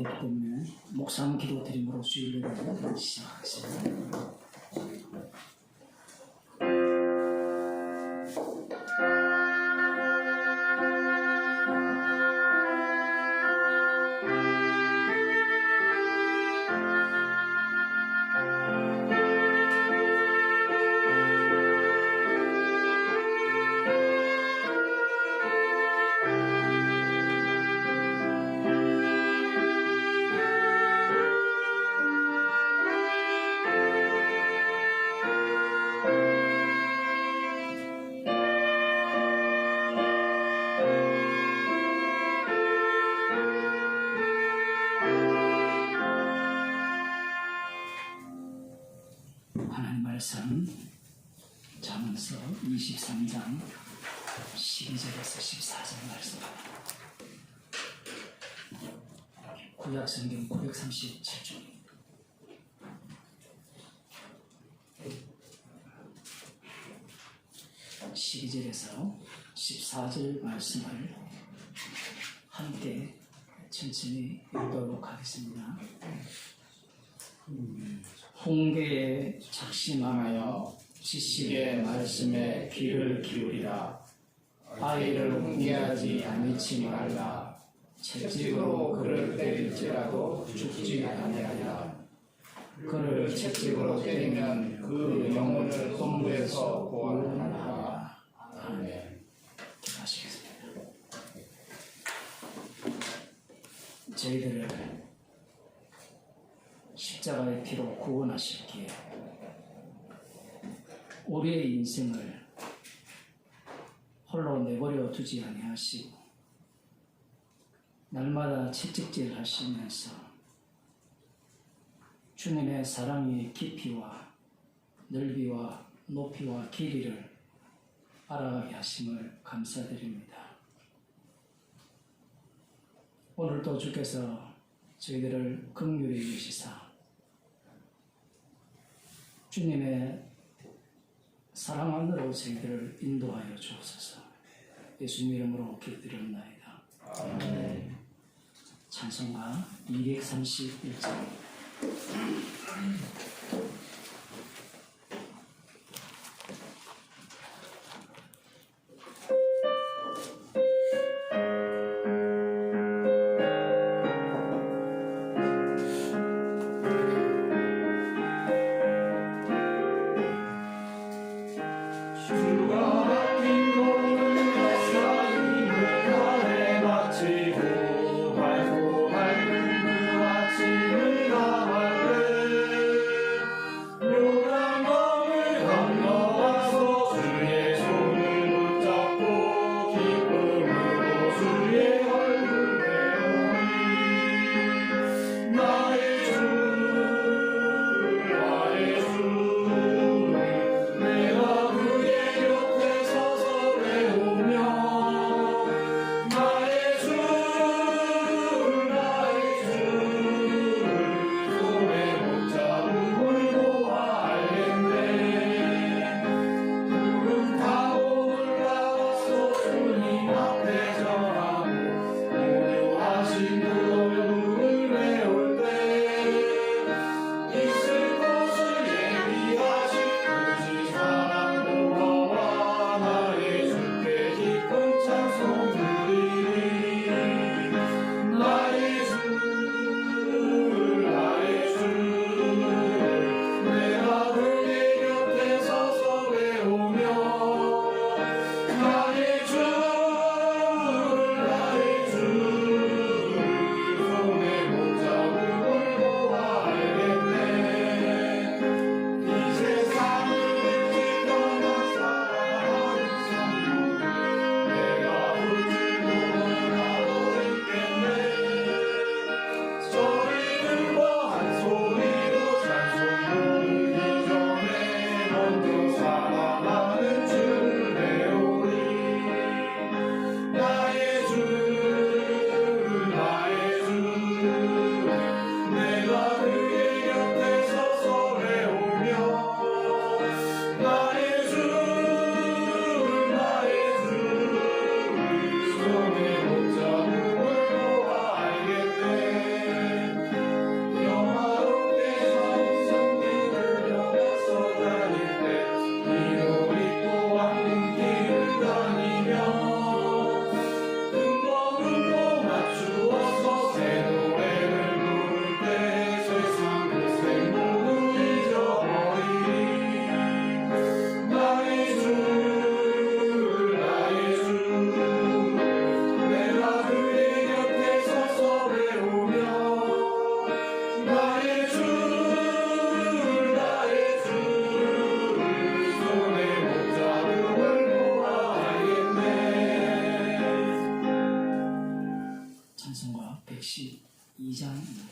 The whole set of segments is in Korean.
되기 때문에 묵상 기도 드림으로 주일예배를 시작하겠습니다. 하나님 말씀 잠언서 23장 12절에서 14절 말씀, 구약성경 937쪽입니다. (12절에서) 14절 말씀을 함께 천천히 읽도록 하겠습니다. 홍계에 작심하여 지식의 말씀에 귀를 기울이라. 아이를 훈계하지 아니치 말라. 채찍으로 그를 때릴지라도 죽지 아니하리라. 그를 채찍으로 때리면 그 영혼을 본부에서 구원하리라. 아멘. 기도하시겠습니다. 저희들을 십자가의 피로 구원하셨기에 우리의 인생을 홀로 내버려 두지 아니하시고 날마다 채찍질 하시면서 주님의 사랑의 깊이와 넓이와 높이와 길이를 알아가게 하심을 감사드립니다. 오늘도 주께서 저희들을 긍휼히 여기시사 주님의 사랑 안으로 저희들을 인도하여 주옵소서. 예수님 이름으로 기도드렸나이다. 아멘. 찬송가 231장. 2장입니다.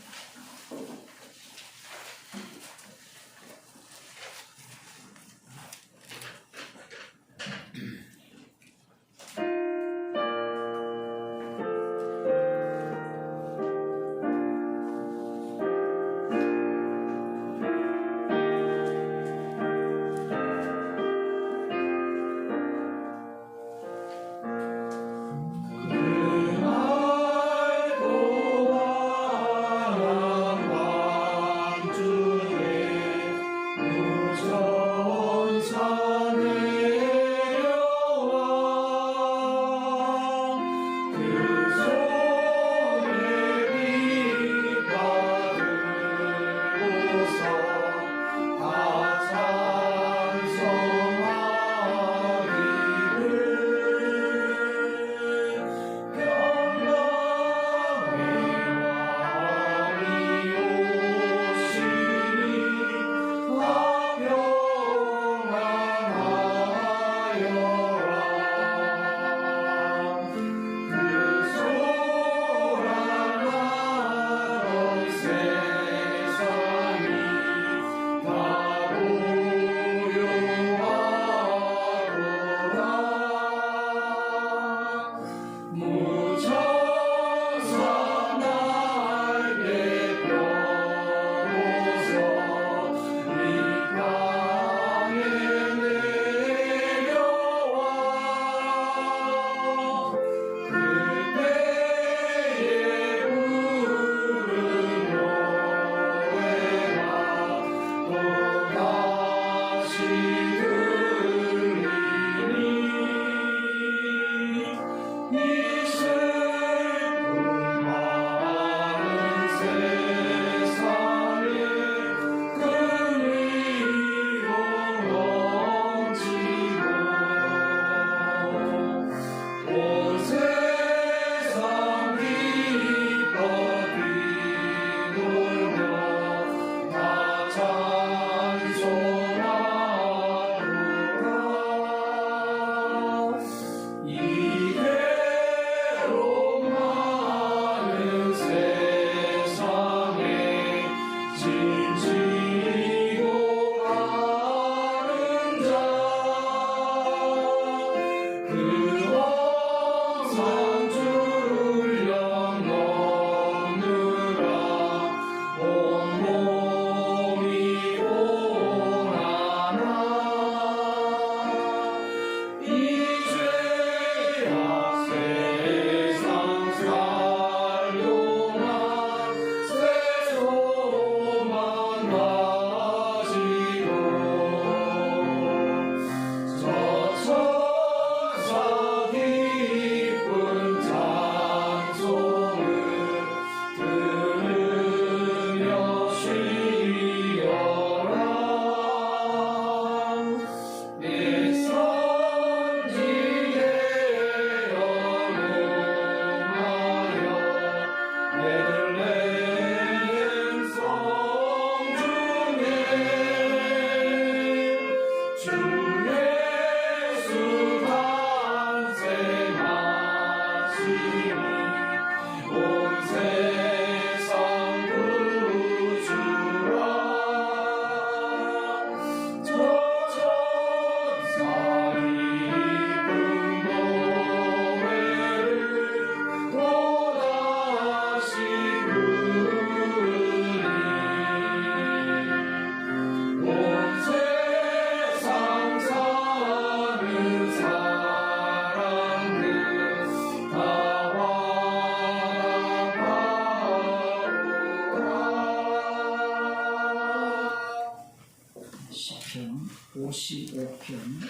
시편 55편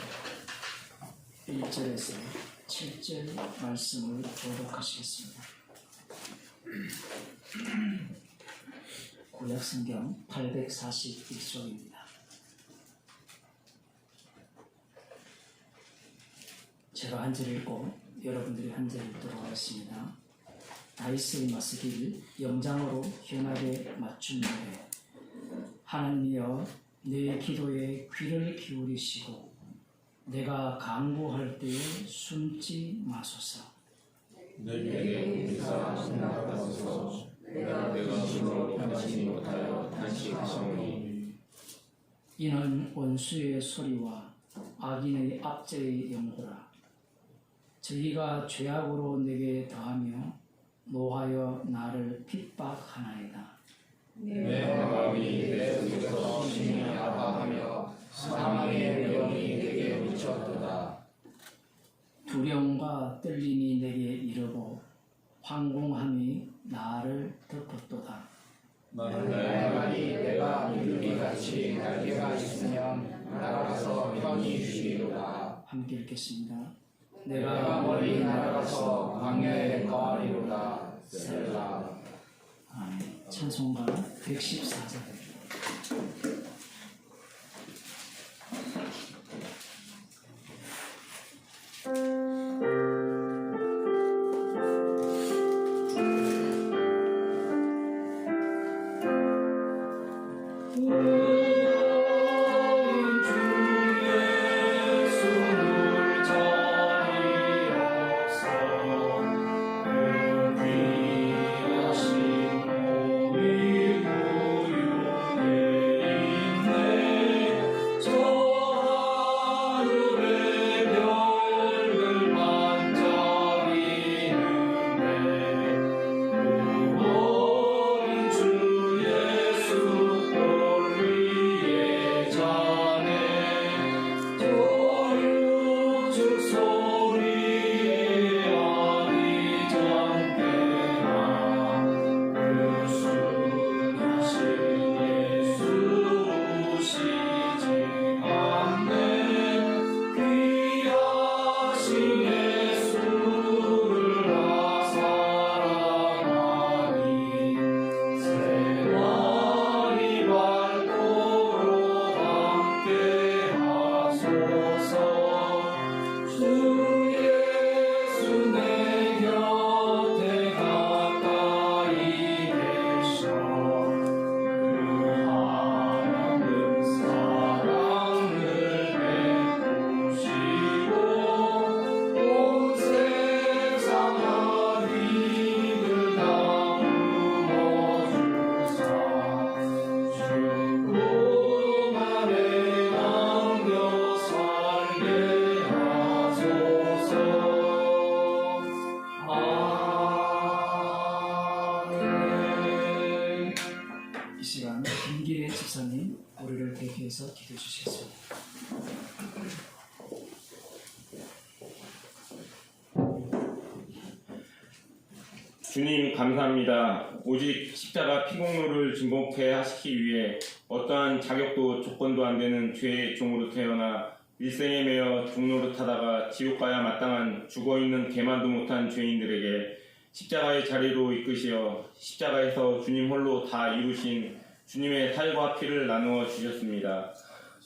1절에서 7절 말씀을 교독하시겠습니다. 구약성경 841쪽입니다. 제가 한 절 읽고 여러분들이 한 절 읽도록 하겠습니다. 다윗의 마스길 영장으로 현악에 맞춘 노래. 하나님이여 내 기도에 귀를 기울이시고 내가 간구할 때에 숨지 마소서. 내게 인사 응답하소서. 내가 하시오니 이는 원수의 소리와 악인의 압제의 영구라. 저희가 죄악으로 내게 더하며 노하여 나를 핍박하나이다. 내 마음이 내 속에서 심히 아파하며 사망의 위험이 내게 미쳤도다. 두려움과 떨림이 내게 이르고 황공함이 나를 덮었도다. 만약에 내가 비둘기같이 날개가 있으면 날아가서 편히 쉬리로다. 함께 읽겠습니다. 내가 멀리 날아가서 광야에 거하리로다. 셀라. 아멘. 찬송가 114장. 김기래 집사님 우리를 대표해서 기도해 주시겠습니다. 주님 감사합니다. 오직 십자가 피공로를 증거케 하시기 위해 어떠한 자격도 조건도 안 되는 죄의 종으로 태어나 일생에 매여 종노릇하다가 지옥 가야 마땅한 죽어있는 개만도 못한 죄인들에게 십자가의 자리로 이끄시어 십자가에서 주님 홀로 다 이루신 주님의 살과 피를 나누어 주셨습니다.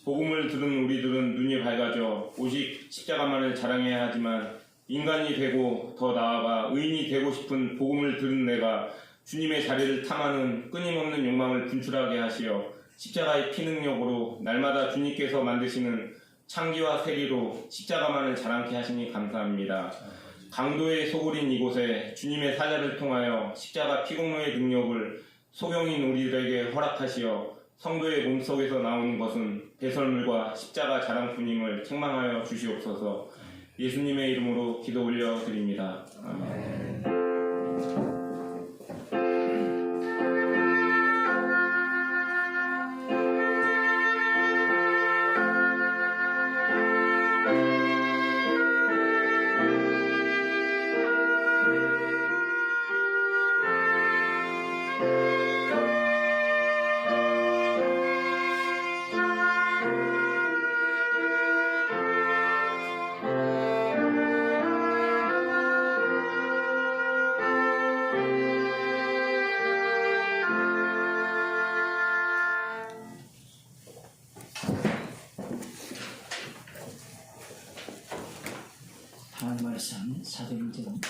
복음을 들은 우리들은 눈이 밝아져 오직 십자가만을 자랑해야 하지만 인간이 되고 더 나아가 의인이 되고 싶은 복음을 들은 내가 주님의 자리를 탐하는 끊임없는 욕망을 분출하게 하시어 십자가의 피 능력으로 날마다 주님께서 만드시는 창기와 세리로 십자가만을 자랑케 하시니 감사합니다. 강도의 소굴인 이곳에 주님의 사자를 통하여 십자가 피공로의 능력을 소경인 우리들에게 허락하시어 성도의 몸속에서 나오는 것은 배설물과 십자가 자랑뿐임을 책망하여 주시옵소서. 예수님의 이름으로 기도 올려드립니다. 아멘. 하나님 말씀 사도행전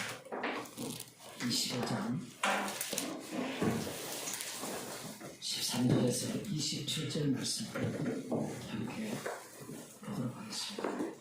25장 13절에서 27절 말씀을 함께 보도록 하겠습니다.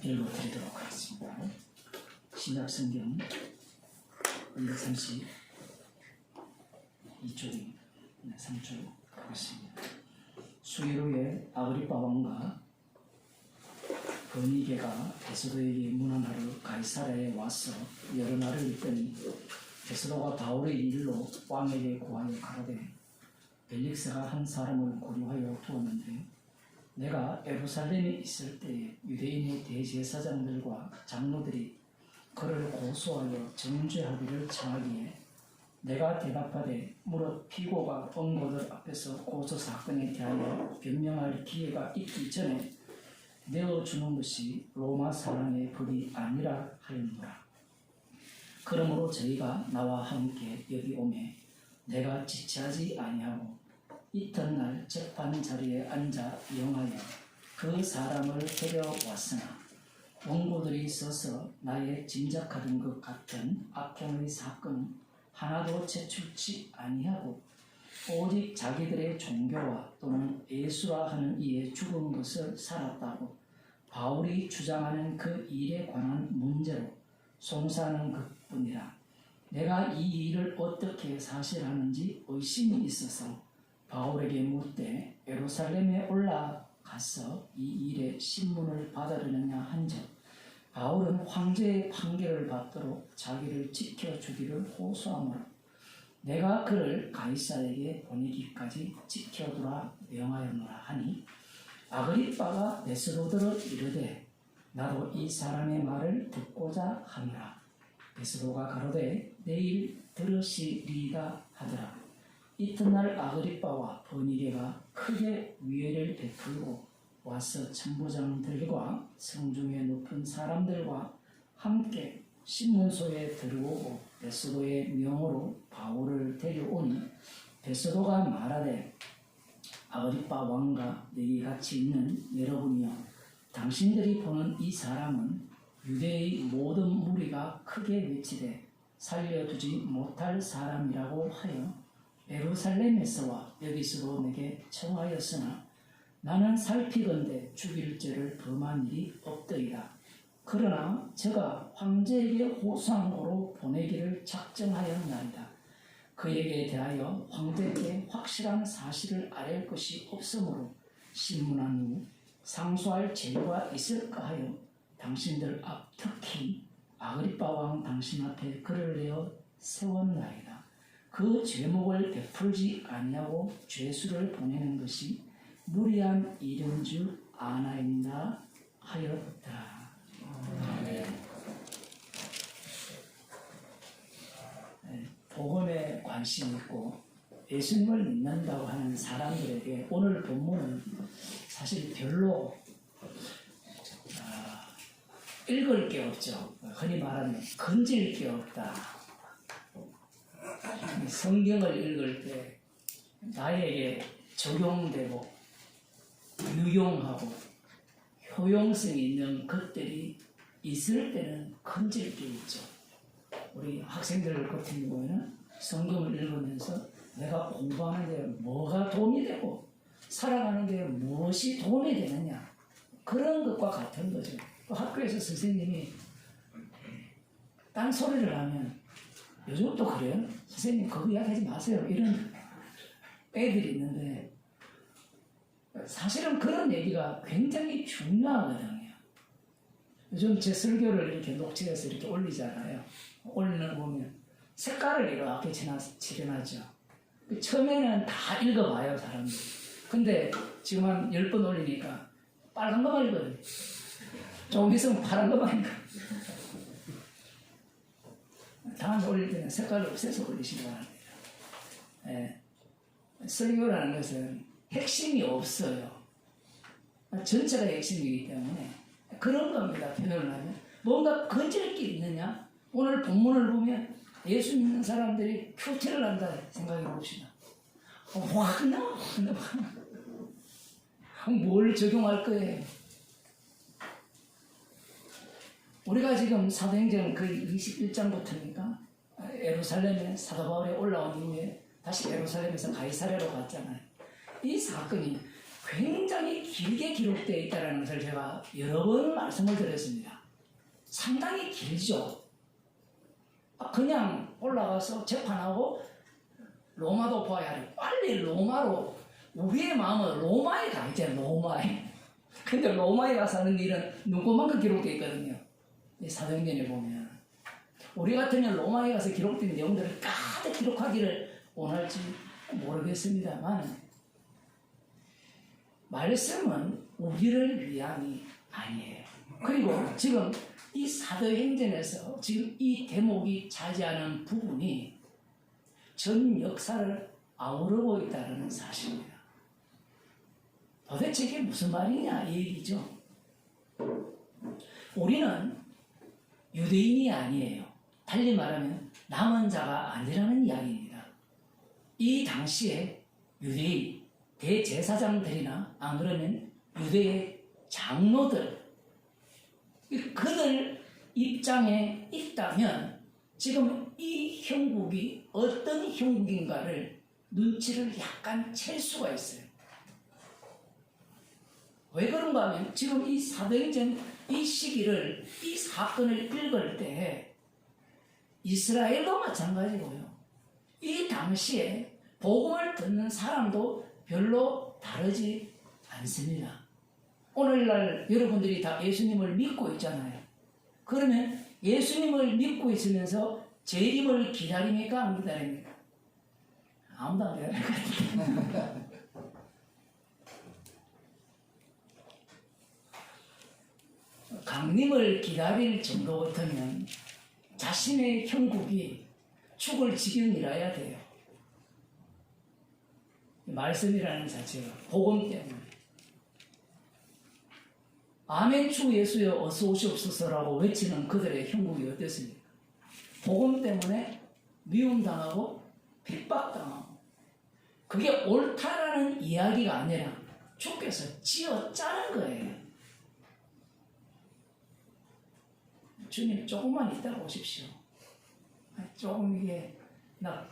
읽어드리도록 하겠습니다. 신약성경 132쪽이 3쪽 가겠습니다. 수일 후에 아그리빠 왕과 버니게가 베스도에게 문안하러 가이사랴에 와서 여러 날을 있더니 베스도가 바울의 일로 왕에게 고하여 가로되 벨릭스가 한 사람을 고려하여 두었는데 내가 예루살렘에 있을 때 유대인의 대제사장들과 장로들이 그를 고소하여 정죄하기를 청하기에 내가 대답하되 무릇 피고가 원고들 앞에서 고소 사건에 대하여 변명할 기회가 있기 전에 내어주는 것이 로마 사람의 법이 아니라 하였노라. 그러므로 저희가 나와 함께 여기 오매 내가 지체하지 아니하고 이튿날 재판 자리에 앉아 영하여 그 사람을 데려왔으나 원고들이 서서 나의 짐작하던 것 같은 악행의 사건은 하나도 제출치 아니하고 오직 자기들의 종교와 또는 예수라 하는 이에 죽은 것을 살았다고 바울이 주장하는 그 일에 관한 문제로 송사하는 것뿐이라. 내가 이 일을 어떻게 사실하는지 의심이 있어서 바울에게 묻되 예루살렘에 올라가서 이 일의 신문을 받으려느냐 한즉 바울은 황제의 판결을 받도록 자기를 지켜주기를 호소하므로 내가 그를 가이사에게 보내기까지 지켜두라 명하였노라 하니 아그리빠가 베스도더러 이르되 나도 이 사람의 말을 듣고자 하노라. 베스도가 가로되 내일 들으시리이다 하더라. 이튿날 아그리빠와 버니게가 크게 위해를 베풀고 와서 천부장들과 성중에 높은 사람들과 함께 신문소에 들어오고 베스도의 명으로 바울을 데려오니 베스도가 말하되 아그리빠 왕과 내게 같이 있는 여러분이여 당신들이 보는 이 사람은 유대의 모든 무리가 크게 외치되 살려두지 못할 사람이라고 하여 예루살렘에서와 여기서도 내게 청하였으나 나는 살피건대 죽일 죄를 범한 일이 없더이다. 그러나 저가 황제에게 호소한 거로 보내기를 작정하였나이다. 그에게 대하여 황제께 확실한 사실을 아뢰 것이 없으므로 신문한 후 상소할 재료가 있을까 하여 당신들 앞 특히 아그리빠 왕 당신 앞에 글을 내어 세웠나이다. 그 죄목을 베풀지 아니하고 죄수를 보내는 것이 무리한 일인 줄 아나이다 하였더라. 복음에 관심이 있고 예수님을 믿는다고 하는 사람들에게 오늘 본문은 사실 별로 읽을 게 없죠. 흔히 말하면 건질 게 없다. 성경을 읽을 때 나에게 적용되고 유용하고 효용성이 있는 것들이 있을 때는 건질 게 있죠. 우리 학생들 같은 경우에는 성경을 읽으면서 내가 공부하는데 뭐가 도움이 되고 살아가는데 무엇이 도움이 되느냐 그런 것과 같은 거죠. 또 학교에서 선생님이 딴소리를 하면 요즘도 그래요. 선생님 그거 이야기하지 마세요. 이런 애들이 있는데 사실은 그런 얘기가 굉장히 중요하거든요. 요즘 제 설교를 이렇게 녹취해서 이렇게 올리잖아요. 올리는 거 보면 색깔을 이렇게 칠해놨죠. 처음에는 다 읽어봐요, 사람들이. 근데 지금 한 10번 올리니까 빨간 거만 읽어요. 조금 있으면 파란 거만 읽어요. 다음에 올릴 때는 색깔을 없애서 올리시기 바랍니다. 예. 설교라는 것은 핵심이 없어요. 전체가 핵심이기 때문에 그런 겁니다. 표현을 하면 뭔가 건질 게 있느냐? 오늘 본문을 보면 예수 믿는 사람들이 큐티를 한다 생각해 봅시다. 확 나와. 뭘 적용할 거예요? 우리가 지금 사도행전 그 21장부터니까 예루살렘에 사도 바울이 올라온 이후에 다시 예루살렘에서 가이사랴로 갔잖아요. 이 사건이 굉장히 길게 기록되어 있다는 것을 제가 여러 번 말씀을 드렸습니다. 상당히 길죠. 그냥 올라가서 재판하고 로마도 봐야 해. 빨리 로마로, 우리의 마음은 로마에 가 있잖아요. 로마에. 근데 로마에 가서 하는 일은 누구만큼 기록되어 있거든요. 이 사도행전에 보면. 우리 같으면 로마에 가서 기록된 내용들을 가득 기록하기를 원할지 모르겠습니다만, 말씀은 우리를 위함이 아니에요. 그리고 지금 이 사도행전에서 지금 이 대목이 차지하는 부분이 전 역사를 아우르고 있다는 사실입니다. 도대체 이게 무슨 말이냐 이 얘기죠. 우리는 유대인이 아니에요. 달리 말하면 남은 자가 아니라는 이야기입니다. 이 당시에 유대인 대제사장들이나 안 그러면 유대의 장로들, 그들 입장에 있다면 지금 이 형국이 어떤 형국인가를 눈치를 약간 챌 수가 있어요. 왜 그런가 하면 지금 이 사도행전 이 시기를, 이 사건을 읽을 때 이스라엘도 마찬가지고요. 이 당시에 복음을 듣는 사람도 별로 다르지 않습니다. 오늘날 여러분들이 다 예수님을 믿고 있잖아요. 그러면 예수님을 믿고 있으면서 재림을 기다립니까? 안 기다립니까? 아무도 안 기다릴 것 같아요. 강림을 기다릴 정도 같으면 자신의 형국이 죽을 지경이라야 돼요. 말씀이라는 자체가 복음 때문에. 아멘 주 예수여 어서 오시옵소서라고 외치는 그들의 형국이 어땠습니까? 복음 때문에 미움당하고 핍박당하고, 그게 옳다라는 이야기가 아니라 주께서 지어 짜는 거예요. 주님 조금만 이따가 오십시오. 조금 이게 나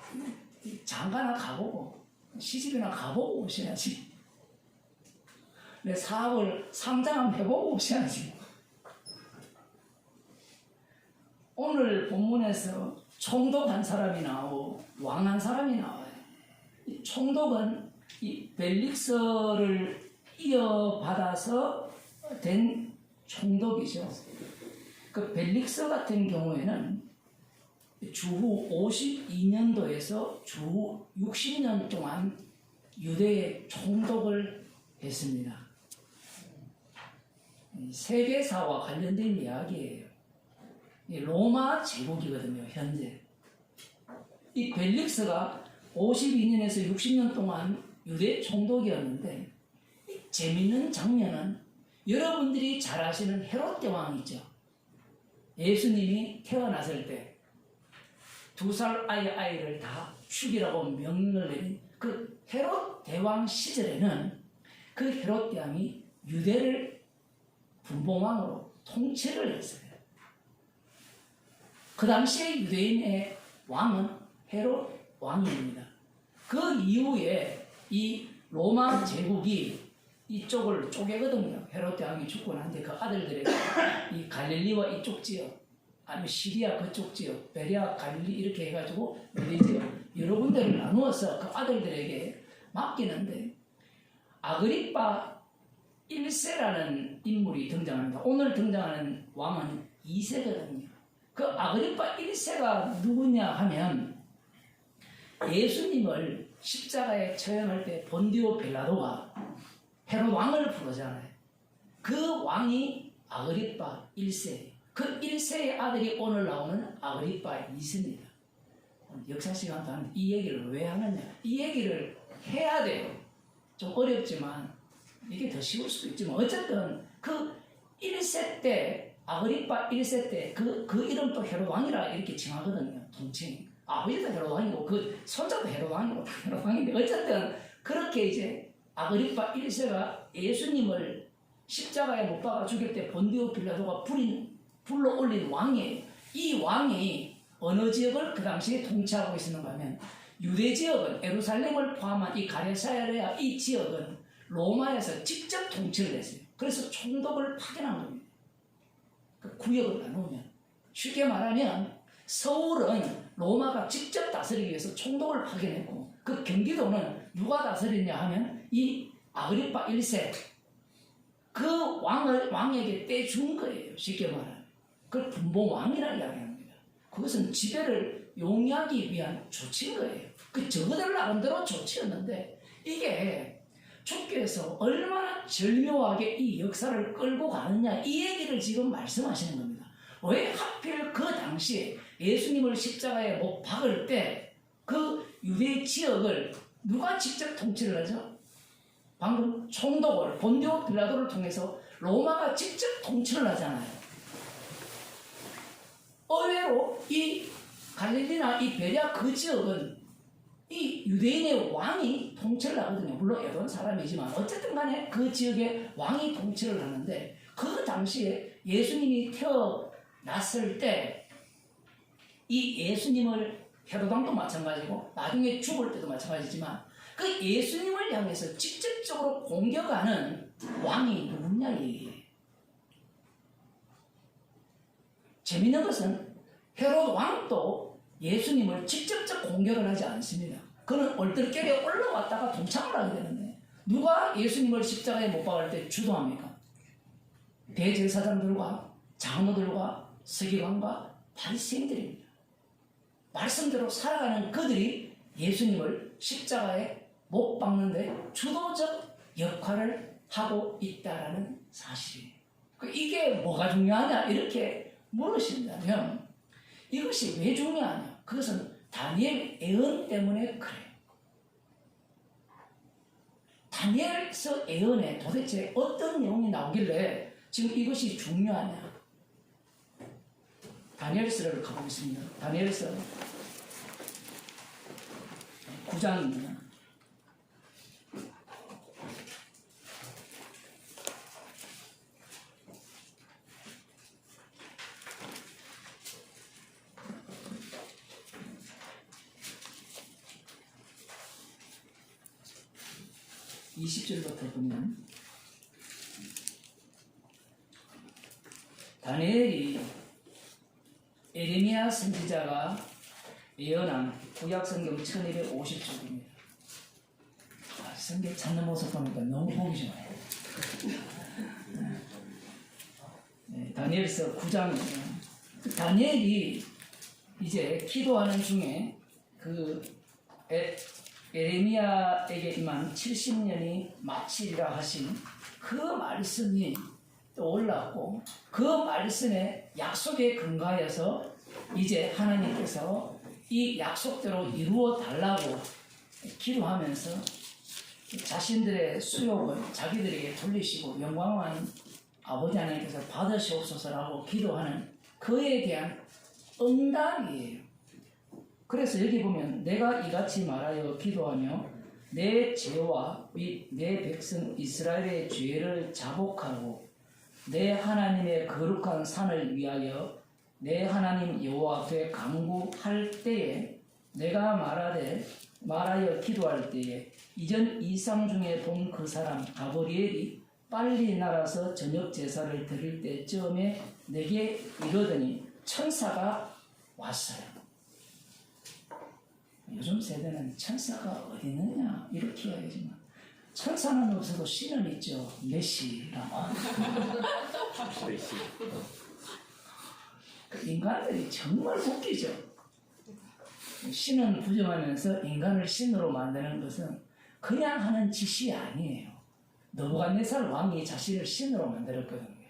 장가나 가보고 시집이나 가보고 오셔야지. 내 사업을 상장 한번 해보고 오셔야지. 오늘 본문에서 총독 한 사람이 나오고 왕 한 사람이 나와요. 이 총독은 이 벨릭서를 이어받아서 된 총독이죠. 그 벨릭서 같은 경우에는 주후 52년도에서 주후 60년 동안 유대의 총독을 했습니다. 세계사와 관련된 이야기예요. 로마 제국이거든요, 현재. 이 벨릭스가 52년에서 60년 동안 유대 총독이었는데, 재밌는 장면은 여러분들이 잘 아시는 헤롯 대왕이죠. 예수님이 태어났을 때 2살 아이를 다 죽이라고 명령을 내린 그 헤롯 대왕 시절에는 그 헤롯 대왕이 유대를 분봉왕으로 통치를 했어요. 그 당시에 유대인의 왕은 헤롯 왕입니다. 그 이후에 이 로마 제국이 이쪽을 쪼개거든요. 헤롯 대왕이 죽고 난 뒤에 그 아들들에게 이 갈릴리와 이쪽 지역, 아니면 시리아 그쪽 지역, 베레아, 갈릴리 이렇게 해가지고 유대 지역 여러 군데를 나누어서 그 아들들에게 맡기는데, 아그리파 1세라는 인물이 등장합니다. 오늘 등장하는 왕은 2세거든요. 그 아그리파 1세가 누구냐 하면 예수님을 십자가에 처형할 때 본디오 빌라도가 헤롯 왕을 부르잖아요. 그 왕이 아그리파 1세. 그 1세의 아들이 오늘 나오는 아그리파 2세입니다. 역사 시간도 하는데 이 얘기를 왜 하느냐? 이 얘기를 해야 돼요. 좀 어렵지만 이게 더 쉬울 수도 있지만 어쨌든 그 1세 때 아그리파 1세 때 그 이름도 헤롯 왕이라 이렇게 칭하거든요. 통칭. 아버지도 헤롯 왕이고 그 손자도 헤롯 왕이고 헤롯 왕인데, 어쨌든 그렇게 이제 아그리파 1세가 예수님을 십자가에 못 박아 죽일 때 본디오 빌라도가 불러 올린 왕이에요. 이 왕이 어느 지역을 그 당시에 통치하고 있었는가 하면 유대 지역은 예루살렘을 포함한 이 가레사랴 이 지역은 로마에서 직접 통치를 했어요. 그래서 총독을 파견한 겁니다. 그 구역을 나누면 쉽게 말하면 서울은 로마가 직접 다스리기 위해서 총독을 파견했고 그 경기도는 누가 다스리냐 하면 이 아그리파 1세 그 왕에게 떼준 거예요. 쉽게 말하면 그걸 분봉왕이라고 이야기합니다. 그것은 지배를 용이하기 위한 조치인 거예요. 그 저거들 나름대로 조치였는데 이게 주께서 얼마나 절묘하게 이 역사를 끌고 가느냐 이 얘기를 지금 말씀하시는 겁니다. 왜 하필 그 당시에 예수님을 십자가에 못 박을 때 그 유대 지역을 누가 직접 통치를 하죠? 방금 총독을 본디오 빌라도를 통해서 로마가 직접 통치를 하잖아요. 의외로 이 갈릴리나 이 베레아 그 지역은 이 유대인의 왕이 통치를 하거든요. 물론 애돈 사람이지만 어쨌든 간에 그 지역에 왕이 통치를 하는데 그 당시에 예수님이 태어났을 때 이 예수님을 헤로당도 마찬가지고 나중에 죽을 때도 마찬가지지만 그 예수님을 향해서 직접적으로 공격하는 왕이 누구냐 얘기예요. 재밌는 것은 헤롯 왕도 예수님을 직접적 공격을 하지 않습니다. 그는 얼떨결에 올라왔다가 동참을 하게 되는데 누가 예수님을 십자가에 못 박을 때 주도합니까? 대제사장들과 장로들과 서기관과 바리새인들입니다. 말씀대로 살아가는 그들이 예수님을 십자가에 못 박는데 주도적 역할을 하고 있다는 사실이에요. 이게 뭐가 중요하냐 이렇게 물으신다면 이것이 왜 중요하냐? 그것은 다니엘 예언 때문에 그래요. 다니엘서 예언에 도대체 어떤 내용이 나오길래 지금 이것이 중요하냐? 다니엘서를 가보겠습니다. 다니엘서 9장입니다. (20절부터) 보면 다니엘이 에레미야 선지자가 예언한 구약성경 1250쪽입니다. 성경 찾는 모습 보니까 너무 보기 좋아요. 네, 다니엘서 9장입니다. 다니엘이 이제 기도하는 중에 그 에레미야에게 임한 70년이 마치리라 하신 그 말씀이 떠올랐고 그 말씀의 약속에 근거하여서 이제 하나님께서 이 약속대로 이루어 달라고 기도하면서 자신들의 수욕을 자기들에게 돌리시고 영광한 아버지 하나님께서 받으시옵소서라고 기도하는 그에 대한 응답이에요. 그래서 여기 보면 내가 이같이 말하여 기도하며 내 죄와 및 내 백성 이스라엘의 죄를 자복하고 내 하나님의 거룩한 산을 위하여 내 하나님 여호와 앞에 간구할 때에 내가 말하여 기도할 때에 이전 이상 중에 본 그 사람 가브리엘이 빨리 날아서 저녁 제사를 드릴 때쯤에 내게 이르더니 천사가 왔어요. 요즘 세대는 천사가 어디 있느냐 이렇게 이야기하지만 천사는 없어도 신은 있죠. 메시라고. 인간들이 정말 웃기죠. 신은 부정하면서 인간을 신으로 만드는 것은 그냥 하는 짓이 아니에요. 느부갓네살 왕이 자신을 신으로 만들었거든요.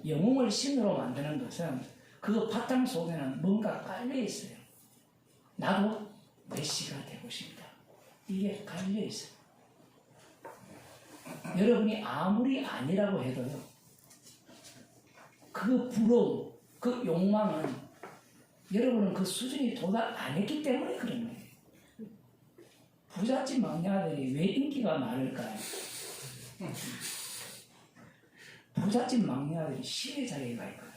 영웅을 신으로 만드는 것은 그 바탕 속에는 뭔가 깔려 있어요. 나도 메시가 되고 싶다. 이게 깔려 있어요. 여러분이 아무리 아니라고 해도요. 그 부러움, 그 욕망은 여러분은 그 수준이 도달 안 했기 때문에 그런 거예요. 부잣집 막내 아들이 왜 인기가 많을까요? 부잣집 막내 아들이 시의 자리에 가 있거든.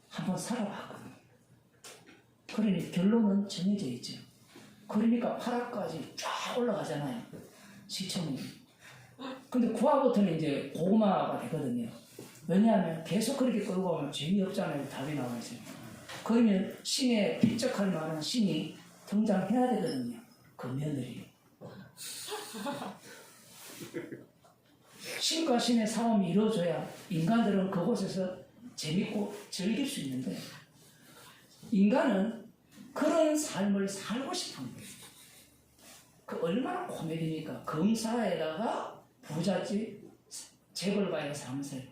한번 살아봤거든. 그러니 결론은 정해져 있죠. 그러니까 8화까지 쫙 올라가잖아요. 시청률. 근데 구화부터는 이제 고구마가 되거든요. 왜냐하면 계속 그렇게 끌고 가면 재미없잖아요. 답이 나와있어요. 그러면 신에 필적할 만한 신이 등장해야 되거든요. 그 며느리. 신과 신의 싸움이 이루어져야 인간들은 그곳에서 재밌고 즐길 수 있는데 인간은 그런 삶을 살고 싶은 거예요. 그 얼마나 코미디입니까? 검사에다가 부잣집 재벌가의 삶을.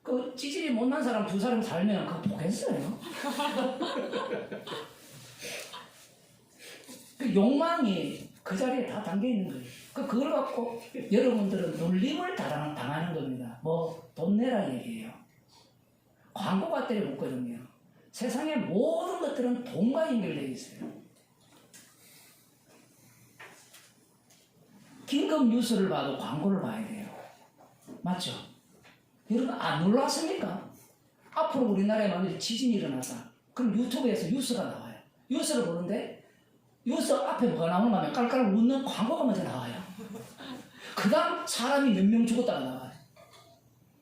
그 찌질이 못난 사람 두 사람 살면 그거 보겠어요? 그 욕망이 그 자리에 다 담겨 있는 거예요. 그걸 갖고 여러분들은 놀림을 당하는 겁니다. 뭐 돈 내라 얘기예요. 광고가 때려 묻거든요. 세상의 모든 것들은 돈과 연결되어 있어요. 긴급 뉴스를 봐도 광고를 봐야 돼요. 맞죠? 여러분 안 놀랐습니까? 앞으로 우리나라에 만약에 지진이 일어나서 그럼 유튜브에서 뉴스가 나와요. 뉴스를 보는데 뉴스 앞에 뭐가 나오는가 하면 깔깔 웃는 광고가 먼저 나와요. 그 다음 사람이 몇 명 죽었다가 나와요.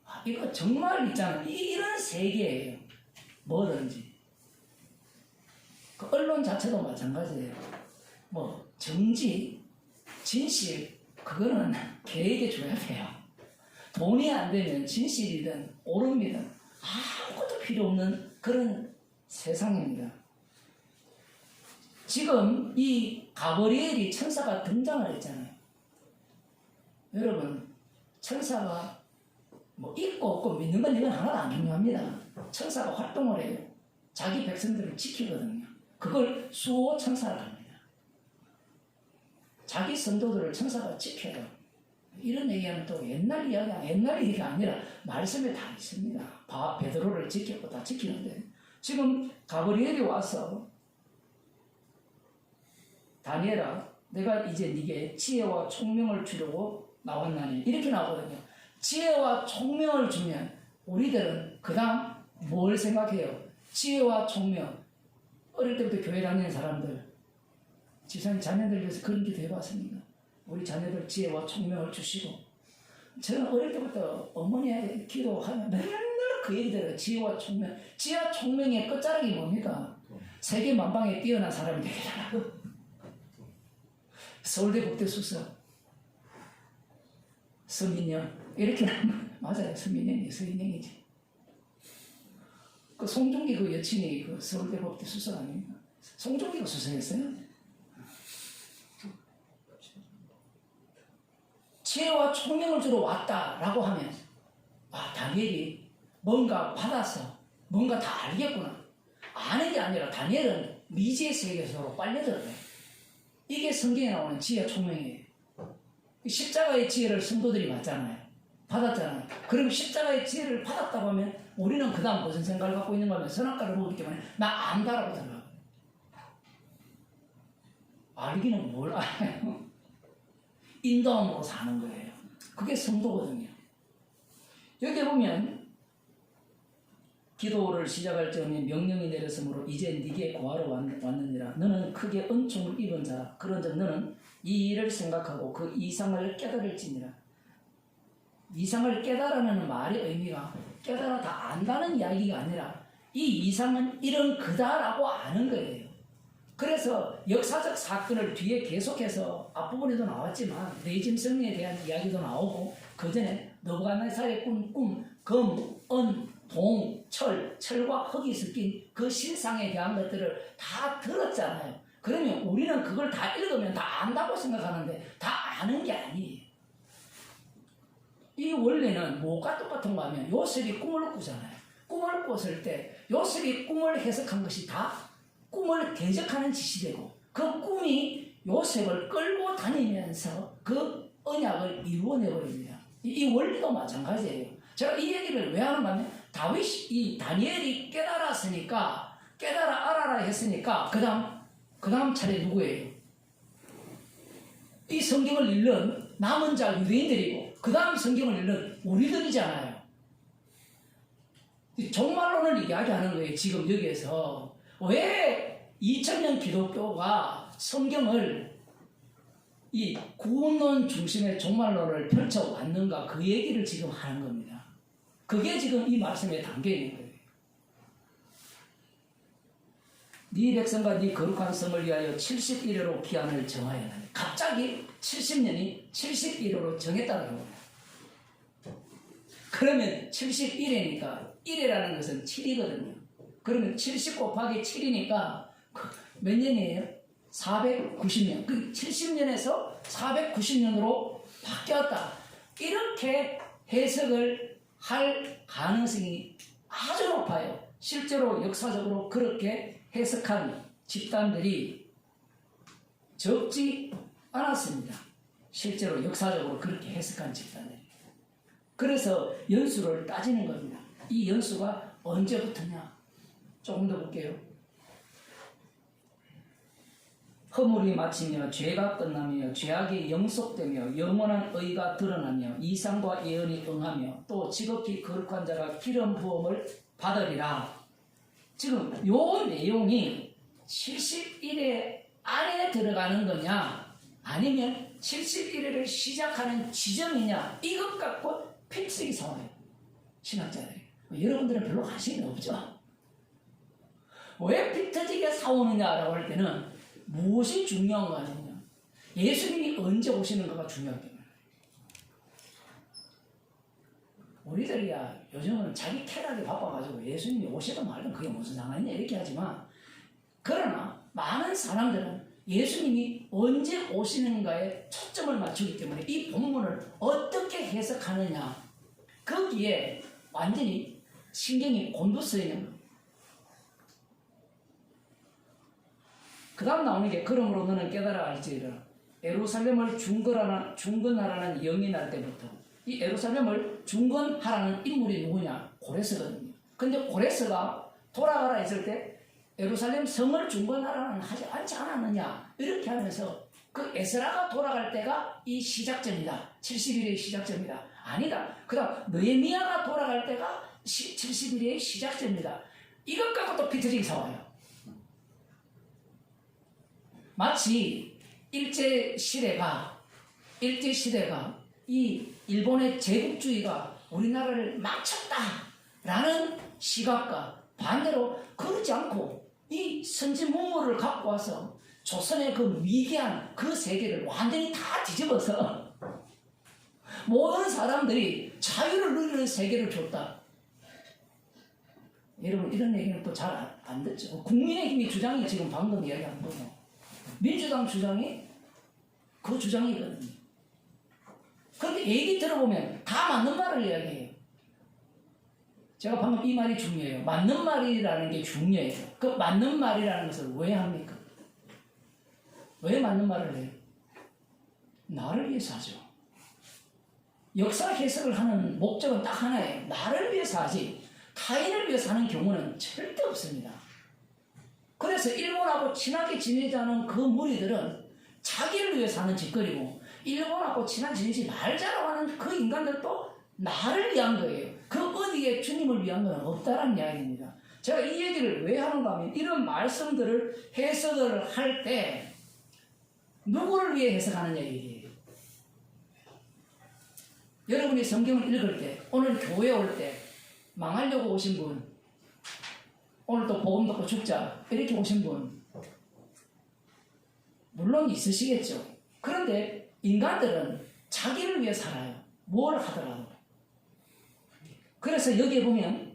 아, 이거 정말 있잖아요. 이런 세계예요. 뭐든지. 그 언론 자체도 마찬가지예요. 뭐 정지, 진실 그거는 계획에 줘야 돼요. 돈이 안 되면 진실이든 옳음이든 아무것도 필요 없는 그런 세상입니다. 지금 이 가브리엘이 천사가 등장을 했잖아요. 여러분 천사가 뭐 있고 없고 믿는 건 이건 하나도 안 중요합니다. 천사가 활동을 해요. 자기 백성들을 지키거든요. 그걸 수호 천사를 합니다. 자기 성도들을 천사가 지켜요. 이런 얘기하면 또 옛날 얘기가 아니라 말씀에 다 있습니다. 베드로를 지켰고 다 지키는데 지금 가브리엘이 와서 다니엘아 내가 이제 네게 지혜와 총명을 주려고 나왔나니 이렇게 나오거든요. 지혜와 총명을 주면 우리들은 그 다음 뭘 생각해요? 지혜와 총명. 어릴 때부터 교회 다니는 사람들 집사님 자녀들 위해서 그런 기도 해봤습니까? 우리 자녀들 지혜와 총명을 주시고 저는 어릴 때부터 어머니의 기도하면 맨날 그 얘기 들어요. 지혜와 총명. 지혜와 총명의 끝자락이 뭡니까? 세계 만방에 뛰어난 사람이 되겠다. 서울대 법대 수석 서민영 이렇게 나면 맞아요. 서민영이지. 그 송중기 그 여친이 그 서울대 법대 수석 아닙니까? 송중기가 수석했어요? 지혜와 총명을 주러 왔다라고 하면 아 다니엘이 뭔가 받아서 뭔가 다 알겠구나. 아는 게 아니라 다니엘은 미지의 세계에서 빨려들어요. 이게 성경에 나오는 지혜와 총명이에요. 십자가의 지혜를 성도들이 받잖아요. 받았잖아요. 그럼 십자가의 지혜를 받았다고 하면 우리는 그 다음 무슨 생각을 갖고 있는 거면 선악과를 먹기 때문에 나 안다라고 생각해요. 알기는 뭘 알아요? 인도함으로 사는 거예요. 그게 성도거든요. 여기 보면 기도를 시작할 적에 명령이 내렸으므로 이제 네게 구하러 왔느니라. 너는 크게 은총을 입은 자라. 그런즉 너는 이 일을 생각하고 그 이상을 깨달을지니라. 이상을 깨달으라는 말의 의미가 깨달아 다 안다는 이야기가 아니라 이 이상은 이런 그다라고 아는 거예요. 그래서 역사적 사건을 뒤에 계속해서 앞부분에도 나왔지만 레짐성리에 대한 이야기도 나오고 그 전에 느부갓네살의 꿈, 금, 은, 동, 철과 흙이 섞인 그 실상에 대한 것들을 다 들었잖아요. 그러면 우리는 그걸 다 읽으면 다 안다고 생각하는데 다 아는 게 아니에요. 이 원래는 뭐가 똑같은가 하면 요셉이 꿈을 꾸잖아요. 꿈을 꿨을 때 요셉이 꿈을 해석한 것이 다 꿈을 대적하는 짓이 되고 그 꿈이 요셉을 끌고 다니면서 그 언약을 이루어내버립니다. 이 원리도 마찬가지예요. 제가 이 얘기를 왜 하는가 하면 이 다니엘이 깨달았으니까 깨달아 알아라 했으니까 그 다음 차례 누구예요? 이 성경을 읽는 남은 자 유대인들이고 그 다음 성경을 읽는 우리들이잖아요. 종말론을 이야기하는 거예요. 지금 여기에서 왜 2000년 기독교가 성경을 이 구원론 중심의 종말론을 펼쳐왔는가 그 얘기를 지금 하는 겁니다. 그게 지금 이 말씀에 담겨 있는 거예요. 네 백성과 네 거룩한 성을 위하여 71회로 기한을 정하였나니 갑자기 70년이 71회로 정했다는 거예요. 그러면 71회니까 1회라는 것은 7이거든요. 그러면 70 곱하기 7이니까 몇 년이에요? 490년. 그 70년에서 490년으로 바뀌었다. 이렇게 해석을 할 가능성이 아주 높아요. 실제로 역사적으로 그렇게 해석한 집단들이 적지 않았습니다. 실제로 역사적으로 그렇게 해석한 집단들이. 그래서 연수를 따지는 겁니다. 이 연수가 언제부터냐? 조금 더 볼게요. 허물이 마치며 죄가 끝나며 죄악이 영속되며 영원한 의가 드러나며 이상과 예언이 응하며 또 지극히 거룩한 자가 기름 부음을 받으리라. 지금 요 내용이 71회 안에 들어가는 거냐 아니면 71회를 시작하는 지점이냐 이것 갖고 필수기 싸워요. 신학자들이. 여러분들은 별로 관심이 없죠. 왜 피터지게 싸우느냐라고 할 때는 무엇이 중요한 거 아니냐. 예수님이 언제 오시는가가 중요하기 때문에. 우리들이야 요즘은 자기 쾌락에 바빠가지고 예수님이 오시든 말든 그게 무슨 상관이냐 이렇게 하지만 그러나 많은 사람들은 예수님이 언제 오시는가에 초점을 맞추기 때문에 이 본문을 어떻게 해석하느냐 거기에 완전히 신경이 곤두서 있는 겁니다. 그 다음 나오는 게 그러므로 너는 깨달아 알지니라. 예루살렘을 중건하라는 영이 날 때부터 이 예루살렘을 중건하라는 인물이 누구냐? 고레스거든요. 근데 고레스가 돌아가라 했을 때 예루살렘 성을 중건하라는 하지 않지 않았느냐 이렇게 하면서 그 에스라가 돌아갈 때가 이 시작점이다. 71회의 시작점이다. 아니다. 그 다음 느헤미야가 돌아갈 때가 71회의 시작점이다. 이것 갖고 또 비틀리기 싸워요. 마치 일제시대가 이 일본의 제국주의가 우리나라를 망쳤다라는 시각과 반대로 그러지 않고 이 선진문물을 갖고 와서 조선의 그 미개한 그 세계를 완전히 다 뒤집어서 모든 사람들이 자유를 누리는 세계를 줬다. 여러분 이런 얘기는 또 잘 안 듣죠. 국민의힘이 주장이 지금 방금 이야기한 거고 민주당 주장이 그 주장이거든요. 그런데 얘기 들어보면 다 맞는 말을 이야기해요. 제가 방금 이 말이 중요해요. 맞는 말이라는 게 중요해요. 그 맞는 말이라는 것을 왜 합니까? 왜 맞는 말을 해요? 나를 위해서 하죠. 역사 해석을 하는 목적은 딱 하나예요. 나를 위해서 하지 타인을 위해서 하는 경우는 절대 없습니다. 그래서 일본하고 친하게 지내자는 그 무리들은 자기를 위해서 하는 짓거리고 일본하고 친하게 지내지 말자라고 하는 그 인간들도 나를 위한 거예요. 그 어디에 주님을 위한 건 없다라는 이야기입니다. 제가 이 얘기를 왜 하는가 하면 이런 말씀들을 해석을 할 때 누구를 위해 해석하느냐 얘기예요. 여러분이 성경을 읽을 때 오늘 교회 올 때 망하려고 오신 분 오늘 또 복음 듣고 죽자 이렇게 오신 분 물론 있으시겠죠. 그런데 인간들은 자기를 위해 살아요. 뭘 하더라도. 그래서 여기에 보면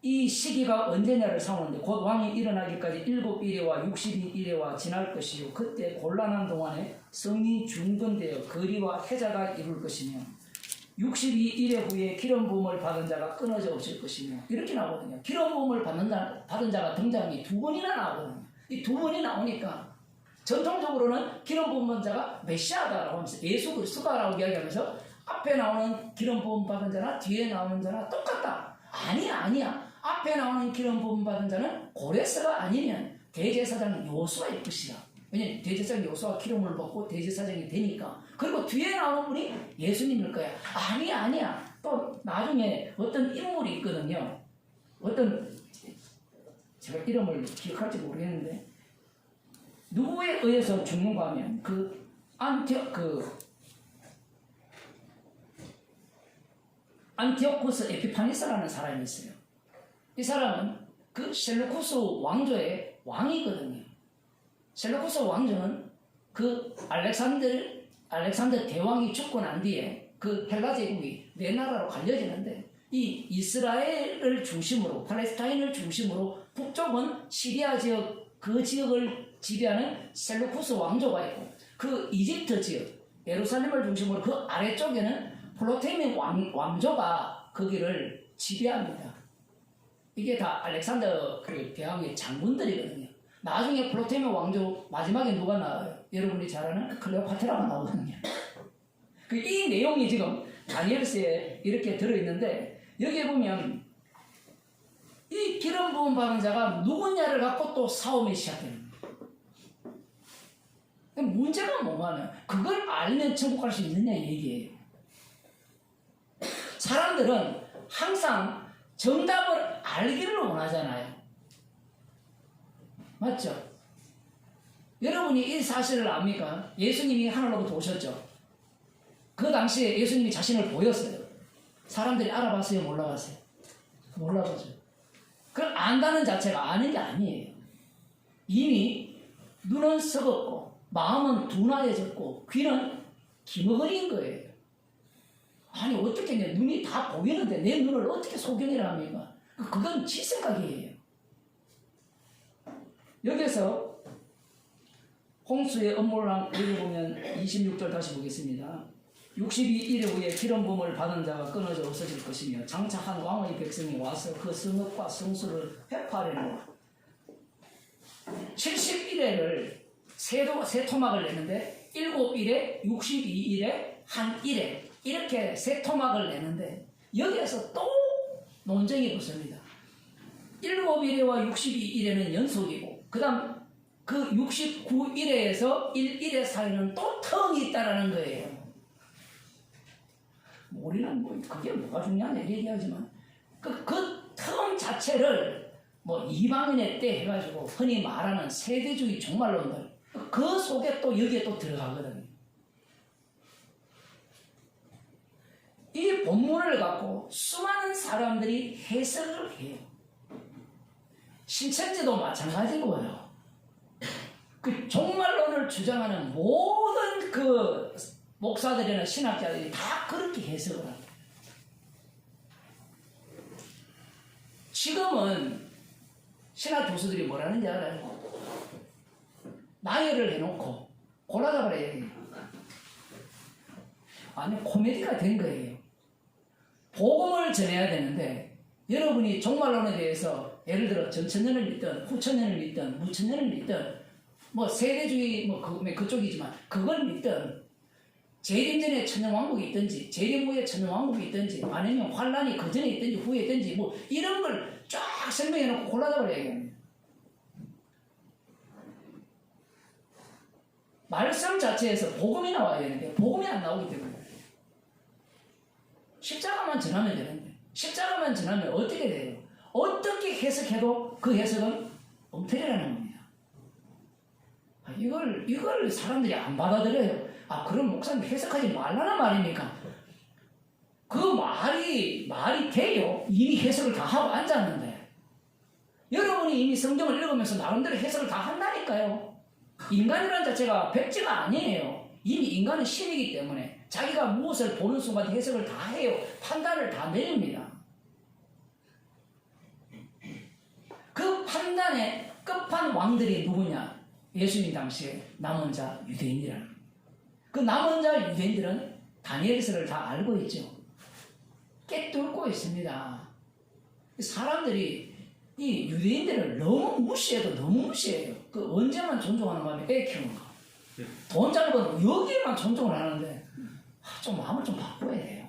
이 시기가 언제냐를 사오는데 곧 왕이 일어나기까지 7일에와 62일에와 지날 것이요 그때 곤란한 동안에 성이 중건되어 거리와 해자가 이룰 것이며 62일 후에 기름 부음을 받은 자가 끊어져 없을 것이며 이렇게 나오거든요. 기름 부음을 받은 자가 등장이 2번이나 나오거든요. 이 2번이 나오니까 전통적으로는 기름 부음 받은 자가 메시아다라고 하면서 예수 그리스도다라고 이야기하면서 앞에 나오는 기름 부음 받은 자나 뒤에 나오는 자나 똑같다. 아니야. 앞에 나오는 기름 부음 받은 자는 고레스가 아니면 대제사장 요수아일 것이다. 왜냐면 대제사장 요수아가 기름을 받고 대제사장이 되니까. 그리고 뒤에 나오는 분이 예수님일 거야. 아니야. 또 나중에 어떤 인물이 있거든요. 어떤 제가 이름을 기억할지 모르겠는데 누구에 의해서 죽는가 하면 안티오코스 에피파니스라는 사람이 있어요. 이 사람은 그 셀루쿠스 왕조의 왕이거든요. 셀루쿠스 왕조는 그 알렉산더 대왕이 죽고 난 뒤에 그 헬라 제국이 네 나라로 갈려지는데 이 이스라엘을 중심으로 팔레스타인을 중심으로 북쪽은 시리아 지역 그 지역을 지배하는 셀루쿠스 왕조가 있고 그 이집트 지역 예루살렘을 중심으로 그 아래쪽에는 플로테미 왕조가 거기를 지배합니다. 이게 다 알렉산더 그 대왕의 장군들이거든요. 나중에 플로테미 왕조 마지막에 누가 나와요? 여러분이 잘 아는 클레오파트라가 나오거든요. 이 내용이 지금 다니엘서에 이렇게 들어있는데 여기에 보면 이 기름 부음 받은 자가 누구냐를 갖고 또 싸움이 시작됩니다. 문제가 뭐냐면 그걸 알면 천국 갈 수 있느냐 얘기예요. 사람들은 항상 정답을 알기를 원하잖아요. 맞죠? 여러분이 이 사실을 압니까? 예수님이 하늘로부터 오셨죠. 그 당시에 예수님이 자신을 보였어요. 사람들이 알아봤어요? 몰라봤어요? 몰라보죠. 그걸 안다는 자체가 아는 게 아니에요. 이미 눈은 썩었고 마음은 둔하여졌고 귀는 기머거린 거예요. 아니 어떻게 내 눈이 다 보이는데 내 눈을 어떻게 소경이라 합니까? 그건 지 생각이에요. 여기서 홍수의 음모랑 여기 보면 26절 다시 보겠습니다. 62일 후에 기름 부음을 받은 자가 끊어져 없어질 것이며 장차 한 왕의 백성이 와서 그 성읍과 성수를 회파하려노라. 70일에를 세 토막을 내는데 7일에 62일에 한 일에 이렇게 세 토막을 내는데 여기에서 또 논쟁이 붙습니다. 7일에와 62일에는 연속이고 그 다음 그 69일에서 1일의 사이는 또 텀이 있다라는 거예요. 우리는 뭐 그게 뭐가 중요하냐 얘기하지만 그 텀 자체를 뭐 이방인의 때 해가지고 흔히 말하는 세대주의 종말론들 그 속에 또 여기에 또 들어가거든요. 이 본문을 갖고 수많은 사람들이 해석을 해요. 신천지도 마찬가지고요. 그 종말론을 주장하는 모든 그 목사들이나 신학자들이 다 그렇게 해석을 합니다. 지금은 신학 교수들이 뭐라는지 알아요? 나열을 해놓고 골라잡아라 얘기해요. 아니 코미디가 된 거예요. 복음을 전해야 되는데 여러분이 종말론에 대해서 예를 들어 전천년을 믿든 후천년을 믿든 무천년을 믿든 뭐 세대주의 뭐 그쪽이지만 그걸 믿든 재림 전에 천년왕국이 있든지 재림 후에 천년왕국이 있든지 아니면 환란이 그 전에 있든지 후에 있든지 뭐 이런 걸 쫙 설명해 놓고 골라잡으라 얘기합니다. 말씀 자체에서 복음이 나와야 되는데 복음이 안 나오기 때문에 십자가만 전하면 되는데 십자가만 전하면 어떻게 돼요? 어떻게 해석해도 그 해석은 엉터리라는 겁니다. 이걸 사람들이 안 받아들여요. 그럼 목사님 해석하지 말라는 말입니까? 그 말이 돼요? 이미 해석을 다 하고 앉았는데 여러분이 이미 성경을 읽으면서 나름대로 해석을 다 한다니까요. 인간이라는 자체가 백지가 아니에요. 이미 인간은 신이기 때문에 자기가 무엇을 보는 순간 해석을 다 해요. 판단을 다 내립니다. 그 판단의 끝판 왕들이 누구냐? 예수님 당시에 남은 자 유대인이라는 겁니다. 그 남은 자 유대인들은 다니엘서를 다 알고 있죠. 깨뚫고 있습니다. 사람들이 이 유대인들을 너무 무시해도 너무 무시해요. 그 언제만 존중하는 마음에 애 키우는 거. 돈 잘 버는 여기에만 존중을 하는데 좀 마음을 좀 바꿔야 돼요.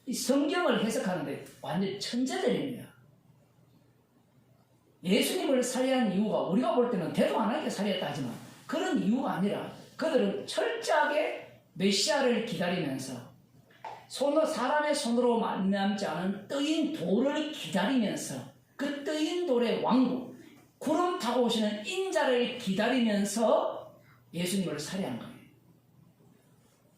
이 성경을 해석하는데 완전 천재들입니다. 예수님을 살해한 이유가 우리가 볼 때는 대도 안 하게 살해했다 하지만 그런 이유가 아니라 그들은 철저하게 메시아를 기다리면서 사람의 손으로 만남지 않은 뜨인 돌을 기다리면서 그 뜨인 돌의 왕국 구름 타고 오시는 인자를 기다리면서 예수님을 살해한 거예요.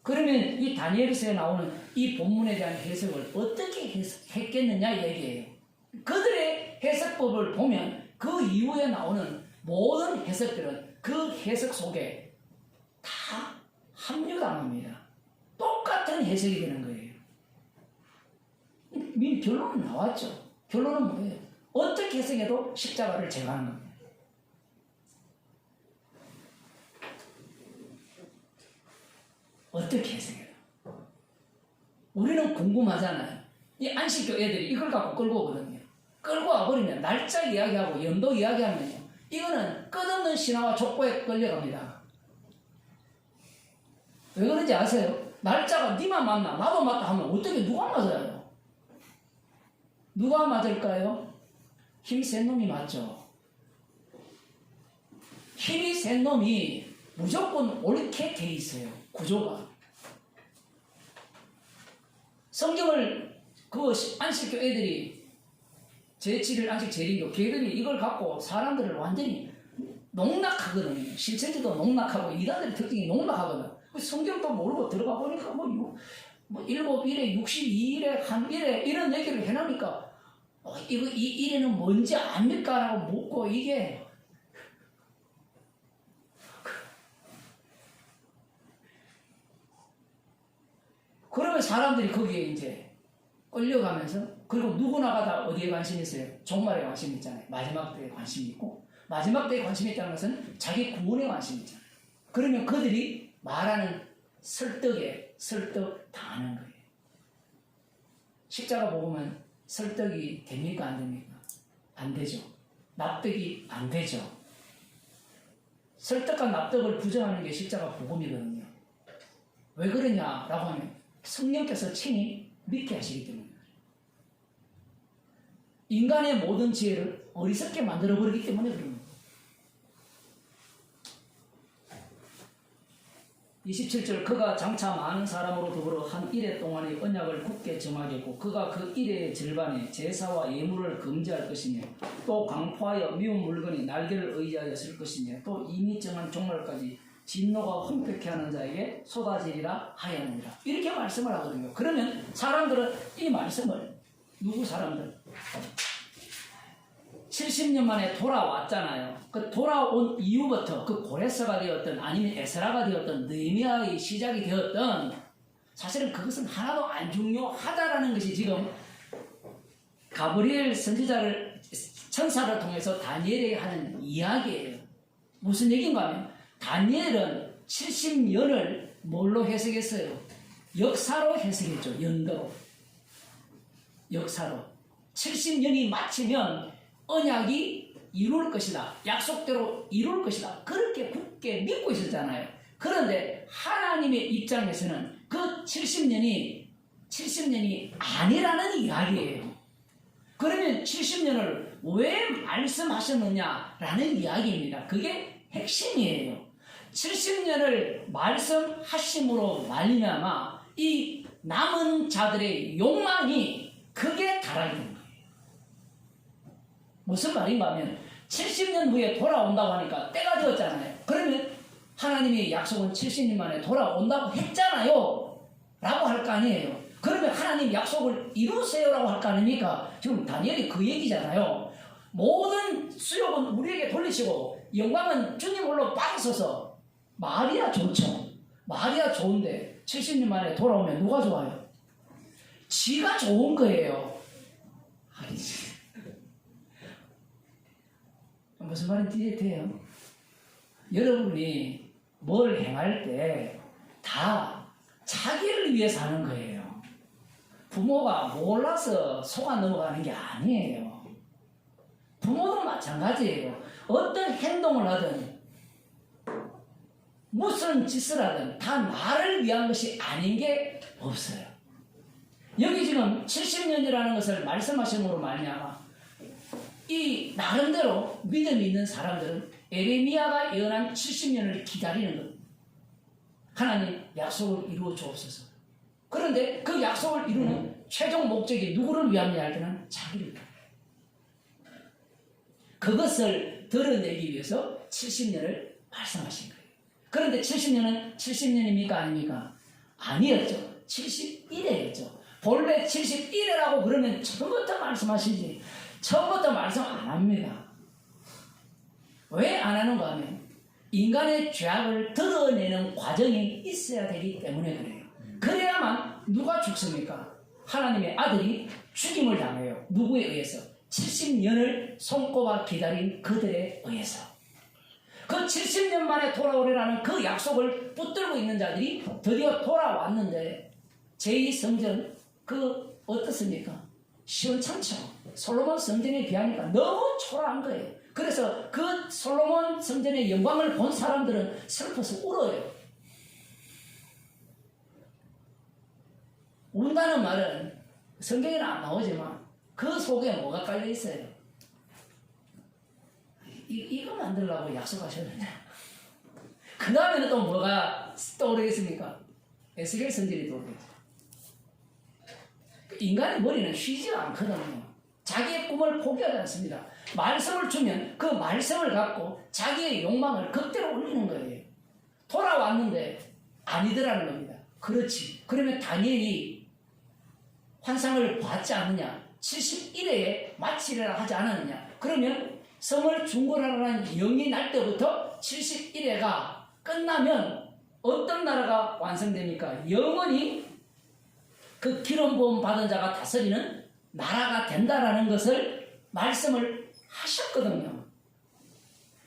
그러면 이 다니엘서에 나오는 이 본문에 대한 해석을 어떻게 했겠느냐 얘기예요. 그들의 해석법을 보면 그 이후에 나오는 모든 해석들은 그 해석 속에 다 합류당합니다. 똑같은 해석이 되는 거예요. 이미 결론은 나왔죠. 결론은 뭐예요? 어떻게 해석해도 십자가를 제거하는 겁니다. 어떻게 해석해요? 우리는 궁금하잖아요. 이 안식교 애들이 이걸 갖고 끌고 오거든요. 끌고 와버리면 날짜 이야기하고 연도 이야기하면요. 이거는 끝없는 신화와 족보에 끌려갑니다. 왜 그런지 아세요? 날짜가 니만 맞나 나도 맞다 하면 어떻게 누가 맞아요? 누가 맞을까요? 힘 센 놈이 맞죠. 힘이 센 놈이 무조건 옳게 돼 있어요. 구조가. 성경을 그 안식교 애들이 제7일 안식 재림교 걔들이 이걸 갖고 사람들을 완전히 농락하거든요. 실체들도 농락하고 이단들의 특징이 농락하거든. 성경도 모르고 들어가 보니까 뭐 7일에 62일에 한 일에 이런 얘기를 해놓으니까 이거 이 일에는 뭔지 압니까? 라고 묻고 이게 그러면 사람들이 거기에 이제 끌려가면서 그리고 누구나가 다 어디에 관심이 있어요? 종말에 관심이 있잖아요. 마지막 때에 관심이 있고 마지막 때에 관심이 있다는 것은 자기 구원에 관심이 있잖아요. 그러면 그들이 말하는 설득에 설득 당하는 거예요. 십자가 복음은 설득이 됩니까? 안 됩니까? 안 되죠. 납득이 안 되죠. 설득과 납득을 부정하는 게 십자가 복음이거든요. 왜 그러냐라고 하면 성령께서 친히 믿게 하시기 때문입니다. 인간의 모든 지혜를 어리석게 만들어버리기 때문에 그럽니다. 27절 그가 장차 많은 사람으로 더불어 한 일해 동안의 언약을 굳게 정하겠고 그가 그 일해의 절반에 제사와 예물을 금지할 것이며 또 강포하여 미운 물건이 날개를 의지하여 쓸 것이며 또 이미 정한 종말까지 진노가 혼패케 하는 자에게 쏟아지리라 하였느니라. 이렇게 말씀을 하거든요. 그러면 사람들은 이 말씀을 누구 사람들? 70년 만에 돌아왔잖아요. 그 돌아온 이후부터 그 고레스가 되었던 아니면 에스라가 되었던 느헤미야의 시작이 되었던 사실은 그것은 하나도 안 중요하다라는 것이 지금 가브리엘 선지자를 천사를 통해서 다니엘에게 하는 이야기예요. 무슨 얘기인가 하면 다니엘은 70년을 뭘로 해석했어요? 역사로 해석했죠. 연도로. 역사로. 70년이 마치면 언약이 이룰 것이다. 약속대로 이룰 것이다. 그렇게 굳게 믿고 있었잖아요. 그런데 하나님의 입장에서는 그 70년이 아니라는 이야기예요. 그러면 70년을 왜 말씀하셨느냐라는 이야기입니다. 그게 핵심이에요. 70년을 말씀하심으로 말미암아 이 남은 자들의 욕망이 극에 달하게 된 거예요. 무슨 말인가 하면 70년 후에 돌아온다고 하니까 때가 되었잖아요. 그러면 하나님의 약속은 70년 만에 돌아온다고 했잖아요. 라고 할 거 아니에요. 그러면 하나님 약속을 이루세요 라고 할 거 아닙니까? 지금 다니엘이 그 얘기잖아요. 모든 수욕은 우리에게 돌리시고 영광은 주님 홀로 빠져서서 말이야 좋죠. 말이야 좋은데 70년 만에 돌아오면 누가 좋아요? 지가 좋은 거예요. 아니지. 무슨 말인지 이해돼요? 여러분이 뭘 행할 때 다 자기를 위해서 하는 거예요. 부모가 몰라서 속아 넘어가는 게 아니에요. 부모도 마찬가지예요. 어떤 행동을 하든 무슨 짓을 하든 다 나를 위한 것이 아닌 게 없어요. 여기 지금 70년이라는 것을 말씀하심으로 말미암아 이 나름대로 믿음이 있는 사람들은 에레미야가 예언한 70년을 기다리는 것. 하나님 약속을 이루어 주옵소서. 그런데 그 약속을 이루는 최종 목적이 누구를 위함이냐 할 때는 자기를 위함. 그것을 드러내기 위해서 70년을 말씀하신 거예요. 그런데 70년은 70년입니까? 아닙니까? 아니었죠. 71회였죠. 본래 71회라고 그러면 처음부터 말씀하시지. 처음부터 말씀 안 합니다. 왜 안 하는가 하면 인간의 죄악을 드러내는 과정이 있어야 되기 때문에 그래요. 그래야만 누가 죽습니까? 하나님의 아들이 죽임을 당해요. 누구에 의해서? 70년을 손꼽아 기다린 그들에 의해서. 그 70년 만에 돌아오리라는 그 약속을 붙들고 있는 자들이 드디어 돌아왔는데 제2성전 그 어떻습니까? 시원찮죠. 솔로몬 성전에 비하니까 너무 초라한 거예요. 그래서 그 솔로몬 성전의 영광을 본 사람들은 슬퍼서 울어요. 운다는 말은 성경에는 안 나오지만 그 속에 뭐가 깔려 있어요. 이거 만들려고 약속하셨는데 그 다음에는 또 뭐가 떠오르겠습니까? 에스겔 선지이 떠오르겠죠. 인간의 머리는 쉬지가 않거든요. 자기의 꿈을 포기하지 않습니다. 말씀을 주면 그 말씀을 갖고 자기의 욕망을 그대로 올리는 거예요. 돌아왔는데 아니더라는 겁니다. 그렇지. 그러면 다니엘이 환상을 봤지 않느냐? 71회에 마치리라 하지 않았느냐? 그러면 성을 중건하라는 영이 날 때부터 71회가 끝나면 어떤 나라가 완성됩니까? 영원히 그 기름 부음 받은 자가 다스리는 나라가 된다라는 것을 말씀을 하셨거든요.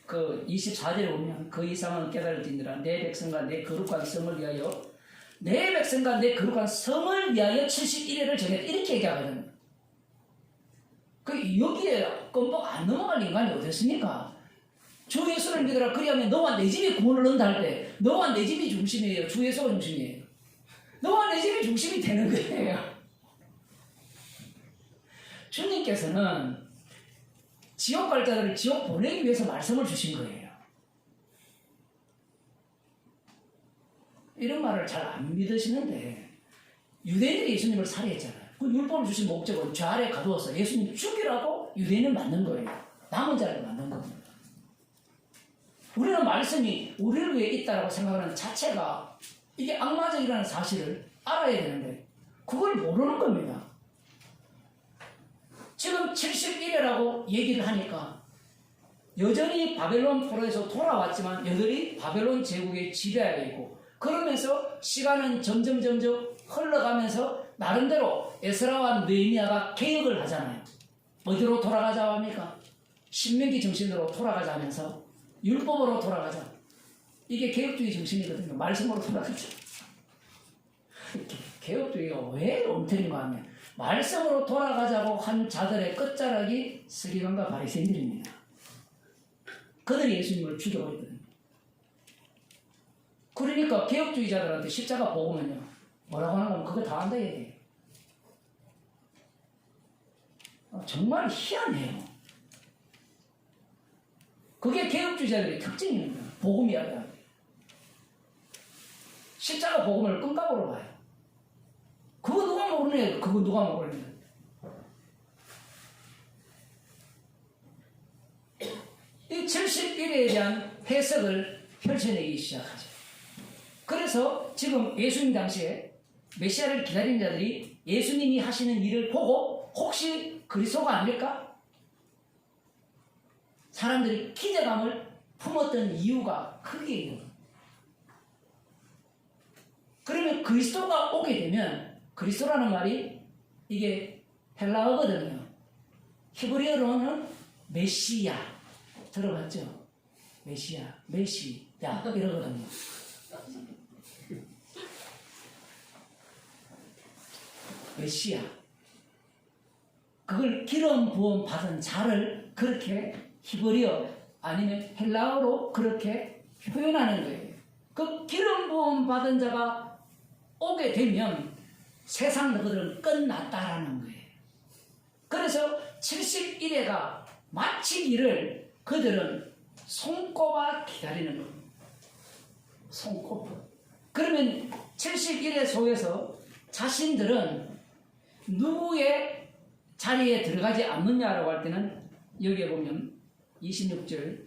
그 24절에 보면 그 이상은 깨달을지니라 내 백성과 내 거룩한 성을 위하여 내 백성과 내 거룩한 성을 위하여 71회를 정했다 이렇게 얘기하거든요. 그 여기에 껌뻑 안 넘어갈 인간이 어딨습니까? 주 예수를 믿으라 그리하면 너와 내 집이 구원을 얻는다 할 때 너와 내 집이 중심이에요? 주 예수가 중심이에요? 너와 내 집이 중심이 되는 거예요. 주님께서는 지옥 갈 자들을 지옥 보내기 위해서 말씀을 주신 거예요. 이런 말을 잘 안 믿으시는데 유대인들이 예수님을 살해했잖아요. 그 율법을 주신 목적은 죄 아래 가두어서 예수님 죽이라고 유대인을 만든 거예요. 남은 자를 만든 겁니다. 우리는 말씀이 우리를 위해 있다고 생각하는 자체가 이게 악마적이라는 사실을 알아야 되는데 그걸 모르는 겁니다. 지금 71회라고 얘기를 하니까 여전히 바벨론 포로에서 돌아왔지만 여전히 바벨론 제국의 지배하에 있고 그러면서 시간은 점점 흘러가면서 나름대로 에스라와 느헤미야가 개혁을 하잖아요. 어디로 돌아가자 합니까? 신명기 정신으로 돌아가자 하면서 율법으로 돌아가자. 이게 개혁주의 정신이거든요. 말씀으로 돌아가자. 개혁주의가 왜 엉터리인가 하면 말씀으로 돌아가자고 한 자들의 끝자락이 서기관과 바리새인들입니다. 그들이 예수님을 죽여버리거든요. 그러니까 개혁주의자들한테 십자가 복음은요 뭐라고 하는 거면 그거 다 한다 얘기해요. 정말 희한해요. 그게 개혁주의자들의 특징입니다. 복음 이야기하는 거예요. 십자가 복음을 끈값으로 봐요. 그거 누가 모르네. 그거 누가 모르네. 이 71회에 대한 해석을 펼쳐내기 시작하죠. 그래서 지금 예수님 당시에 메시아를 기다리는 자들이 예수님이 하시는 일을 보고 혹시 그리스도가 아닐까? 사람들이 기대감을 품었던 이유가 크게 그러면 그리스도가 오게 되면 그리스도라는 말이 이게 헬라어거든요. 히브리어로는 메시야 들어봤죠? 메시야 이러거든요. 메시아 그걸 기름 부음 받은 자를 그렇게 히브리어 아니면 헬라어로 그렇게 표현하는 거예요. 그 기름 부음 받은 자가 오게 되면 세상 너희들은 끝났다라는 거예요. 그래서 71회가 마치기를 그들은 손꼽아 기다리는 겁니다. 손꼽아. 그러면 71회 속에서 자신들은 누구의 자리에 들어가지 않느냐라고 할 때는 여기에 보면 26절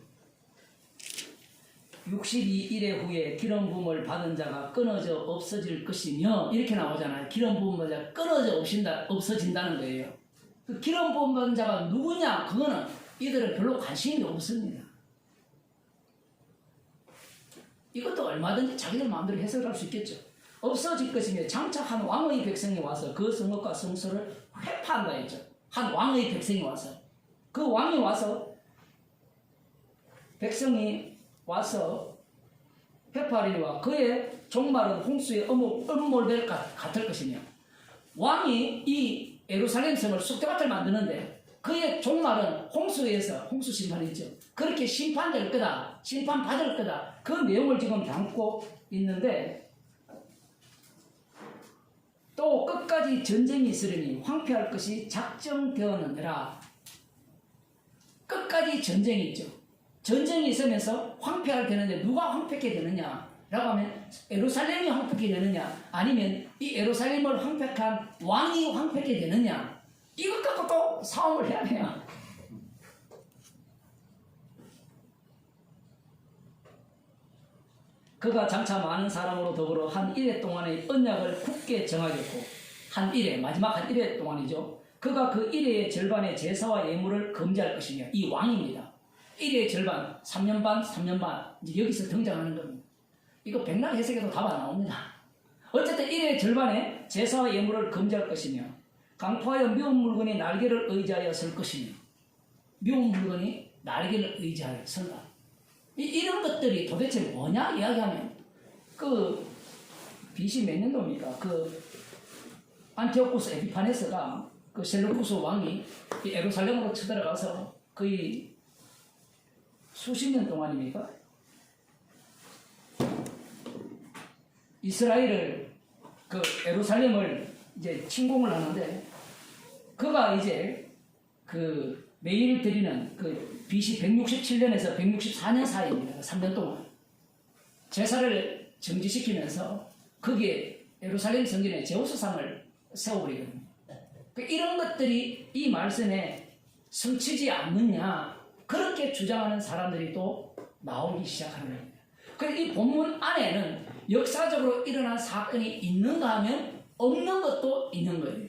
62일 후에 기름 부음을 받은 자가 끊어져 없어질 것이며 이렇게 나오잖아요. 기름 부음 받은 자가 끊어져 없어진다는 거예요. 그 기름 부음 받은 자가 누구냐? 그거는 이들은 별로 관심이 없습니다. 이것도 얼마든지 자기들 마음대로 해석할 수 있겠죠. 없어질 것이며 장차 한 왕의 백성이 와서 그 성읍과 성소를 회파한다 했죠. 한 왕의 백성이 와서 그 왕이 와서 백성이 와서 회파하리와 그의 종말은 홍수의 음몰될 같을 것이며 왕이 이 예루살렘 성을 쑥대밭을 만드는데 그의 종말은 홍수에서 홍수 심판이죠. 그렇게 심판될 거다. 심판받을 거다. 그 내용을 지금 담고 있는데 또 끝까지 전쟁이 있으려니 황폐할 것이 작정되었느니라. 끝까지 전쟁이 있죠. 전쟁이 있으면서 황폐할 되는데 누가 황폐하게 되느냐? 라고 하면 예루살렘이 황폐하게 되느냐? 아니면 이 예루살렘을 황폐한 왕이 황폐하게 되느냐? 이것 갖고 또 싸움을 해야 해요. 그가 장차 많은 사람으로 더불어 한 일해 동안의 언약을 굳게 정하겠고 한 일해, 마지막 한 일해 동안이죠. 그가 그 일해의 절반의 제사와 예물을 금지할 것이며 이 왕입니다. 1의 절반, 3년 반, 3년 반 이제 여기서 등장하는 겁니다. 이거 백날 해석에도 답 안 나옵니다. 어쨌든 1의 절반에 제사와 예물을 금지할 것이며 강포하여 미운 물건이 날개를 의지하여 설 것이며 미운 물건이 날개를 의지하여 선다. 이런 것들이 도대체 뭐냐 이야기하면 그 BC 몇 년도입니까? 그 안티오쿠스 에피파네스가 그 셀루쿠스 왕이 예루살렘으로 쳐들어가서 거의 수십 년 동안입니까? 이스라엘을 그 예루살렘을 이제 침공을 하는데 그가 이제 그 매일 드리는 그 BC 167년에서 164년 사이입니다. 3년 동안 제사를 정지시키면서 거기에 예루살렘 성전에 제우스상을 세워버리거든요. 이런 것들이 이 말씀에 성치지 않느냐 그렇게 주장하는 사람들이 또 나오기 시작하는 겁니다. 그래서 이 본문 안에는 역사적으로 일어난 사건이 있는가 하면 없는 것도 있는 거예요.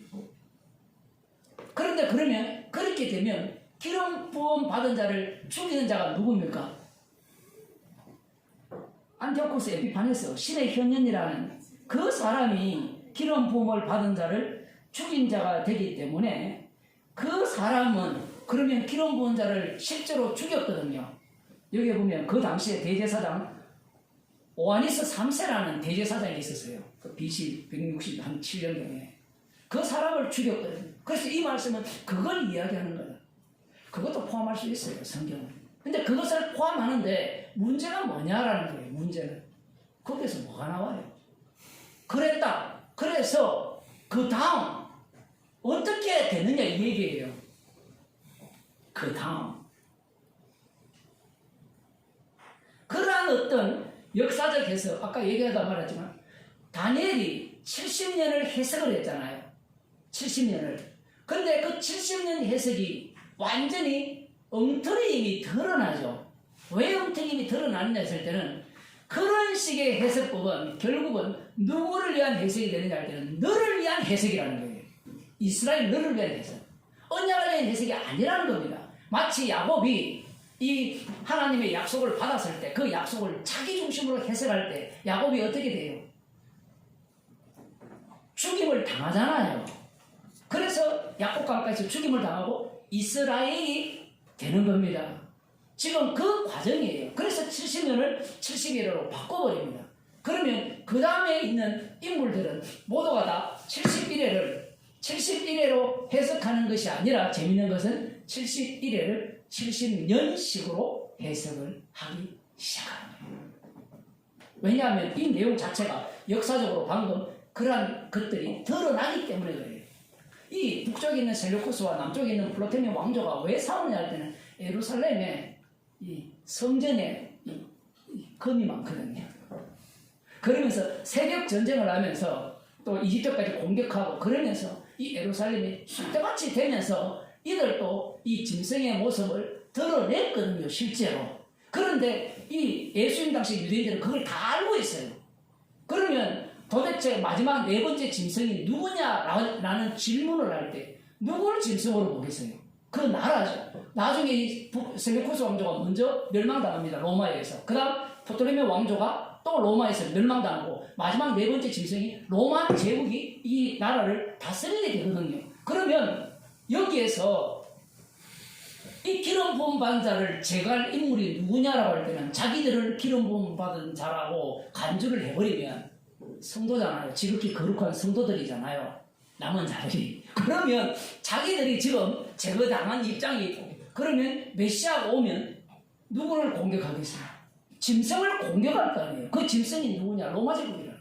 그런데 그러면 그렇게 되면 기름 부음 받은 자를 죽이는 자가 누굽니까? 안티오쿠스 에피파네스 신의 현년이라는 그 사람이 기름 부음을 받은 자를 죽인 자가 되기 때문에 그 사람은 그러면 기름 부은 자를 실제로 죽였거든요. 여기 보면 그 당시에 대제사장 오아니스 3세라는 대제사장이 있었어요. 그 BC 167년경에 그 사람을 죽였거든요. 그래서 이 말씀은 그걸 이야기하는 거예요. 그것도 포함할 수 있어요, 성경은. 근데 그것을 포함하는데 문제가 뭐냐라는 거예요, 문제는. 거기서 뭐가 나와요? 그랬다. 그래서 그 다음 어떻게 되느냐 이 얘기예요. 그 다음. 그러한 어떤 역사적 해석, 아까 얘기하다 말했지만 다니엘이 70년을 해석을 했잖아요. 70년을. 근데 그 70년 해석이 완전히 엉터리임이 드러나죠. 왜 엉터리임이 드러나느냐 했을 때는 그런 식의 해석법은 결국은 누구를 위한 해석이 되느냐 할 때는 너를 위한 해석이라는 거예요. 이스라엘 너를 위한 해석. 언약을 위한 해석이 아니라는 겁니다. 마치 야곱이 이 하나님의 약속을 받았을 때 그 약속을 자기 중심으로 해석할 때 야곱이 어떻게 돼요? 죽임을 당하잖아요. 그래서 야곱과 가까이서 죽임을 당하고 이스라엘이 되는 겁니다. 지금 그 과정이에요. 그래서 70년을 71회로 바꿔버립니다. 그러면 그 다음에 있는 인물들은 모두가 다 71회로 해석하는 것이 아니라 재밌는 것은 71회를 70년식으로 해석을 하기 시작하는 거예요. 왜냐하면 이 내용 자체가 역사적으로 방금 그러한 것들이 드러나기 때문에 그래요. 이 북쪽에 있는 셀루쿠스와 남쪽에 있는 플라토니 왕조가 왜 싸우느냐 할 때는 예루살렘에 이 성전에 이 금이 많거든요. 그러면서 새벽 전쟁을 하면서 또 이집트까지 공격하고 그러면서 이 예루살렘이 쑥대밭이 되면서 이들도 이 짐승의 모습을 드러냈거든요, 실제로. 그런데 이 예수님 당시 유대인들은 그걸 다 알고 있어요. 그러면 도대체 마지막 네 번째 짐승이 누구냐라는 질문을 할 때 누구를 짐승으로 보겠어요? 그 나라죠. 나중에 이 셀레쿠스 왕조가 먼저 멸망당합니다. 로마에 의해서. 그 다음 프톨레미 왕조가 또 로마에서 멸망당하고 마지막 네 번째 짐승이 로마 제국이 이 나라를 다스리게 되거든요. 그러면 여기에서 이 기름 부음 받은 자를 제거할 인물이 누구냐라고 할 때는 자기들을 기름 부음 받은 자라고 간주를 해버리면 성도잖아요. 지극히 거룩한 성도들이잖아요. 남은 자들이. 그러면 자기들이 지금 제거당한 입장이 있고, 그러면 메시아가 오면 누구를 공격하겠어요? 짐승을 공격할 거 아니에요. 그 짐승이 누구냐? 로마 제국이라.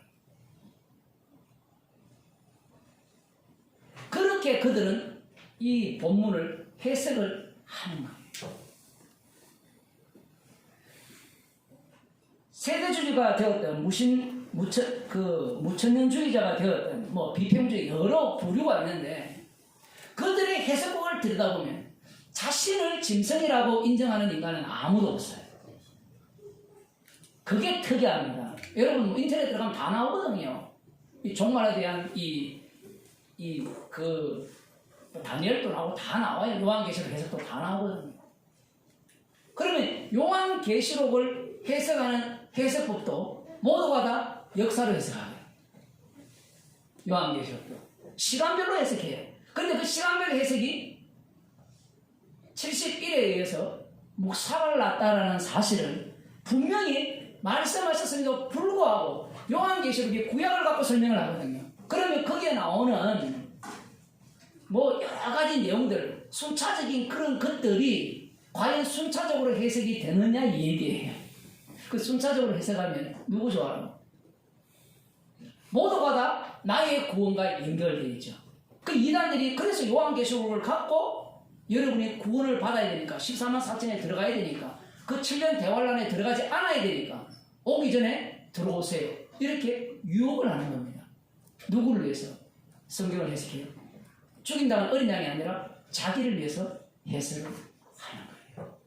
그렇게 그들은 이 본문을 해석을 하는 거예요. 세대주의가 되었던 무천년주의자가 되었던 비평주의 여러 부류가 있는데 그들의 해석을 들여다보면 자신을 짐승이라고 인정하는 인간은 아무도 없어요. 그게 특이합니다. 여러분 인터넷 들어가면 다 나오거든요. 이 종말에 대한 다니엘도 나오고 다 나와요. 요한계시록 해석도 다 나오거든요. 그러면 요한계시록을 해석하는 해석법도 모두가 다 역사로 해석해요. 요한계시록도 시간별로 해석해요. 그런데 그 시간별 해석이 71에 의해서 묵사를 났다라는 사실을 분명히 말씀하셨음에도 불구하고 요한계시록이 구약을 갖고 설명을 하거든요. 그러면 거기에 나오는 여러 가지 내용들, 순차적인 그런 것들이 과연 순차적으로 해석이 되느냐 이 얘기예요. 그 순차적으로 해석하면 누구 좋아하노? 모두가 다 나의 구원과 연결되어 있죠. 그 이단들이 그래서 요한계시록을 갖고 여러분이 구원을 받아야 되니까 14만 4천에 들어가야 되니까 그 7년 대환란에 들어가지 않아야 되니까 오기 전에 들어오세요. 이렇게 유혹을 하는 겁니다. 누구를 위해서 성경을 해석해요? 죽인다는 어린 양이 아니라 자기를 위해서 해석을 하는 거예요.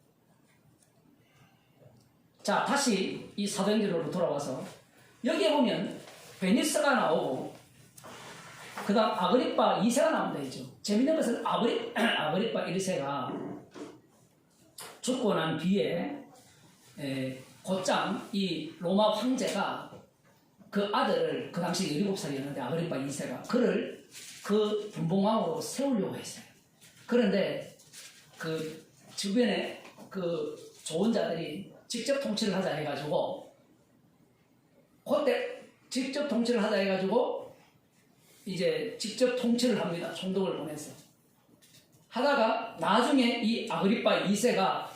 자, 다시 이 사도행전으로 돌아와서 여기에 보면 베니스가 나오고 그 다음 아그리파 2세가 나온다 했죠. 재밌는 것은 아그리파 1세가 죽고 난 뒤에 곧장 이 로마 황제가 그 아들을 그 당시 17살이었는데 아그리파 2세가 그를 그 분봉왕으로 세우려고 했어요. 그런데 그 주변에 그 좋은 자들이 직접 통치를 하자 해가지고 그때 직접 통치를 하자 해가지고 이제 직접 통치를 합니다. 총독을 보내서 하다가 나중에 이 아그리파 2세가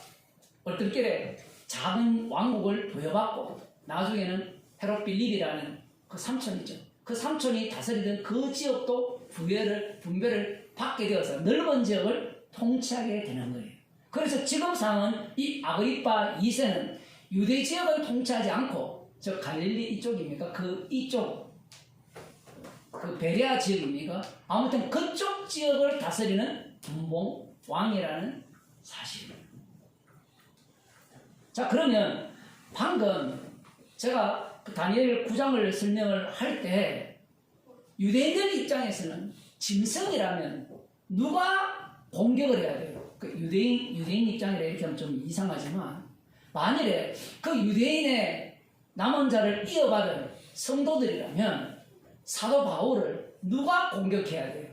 얼떨결에 작은 왕국을 부여받고 나중에는 헤롯 빌립이라는 그 삼촌이죠. 그 삼촌이 다스리던 그 지역도 분배를 받게 되어서 넓은 지역을 통치하게 되는 거예요. 그래서 지금 상황은 이 아그리파 2세는 유대 지역은 통치하지 않고 저 갈릴리 이쪽입니까? 이쪽 그 베레아 지역입니까? 아무튼 그쪽 지역을 다스리는 분봉 왕이라는 사실입니다. 자, 그러면 방금 제가 그 다니엘 9장을 설명을 할 때 유대인들 입장에서는 짐승이라면 누가 공격을 해야 돼요? 그 유대인 입장이라 이렇게 하면 좀 이상하지만 만일에 그 유대인의 남은 자를 이어받은 성도들이라면 사도 바울을 누가 공격해야 돼요?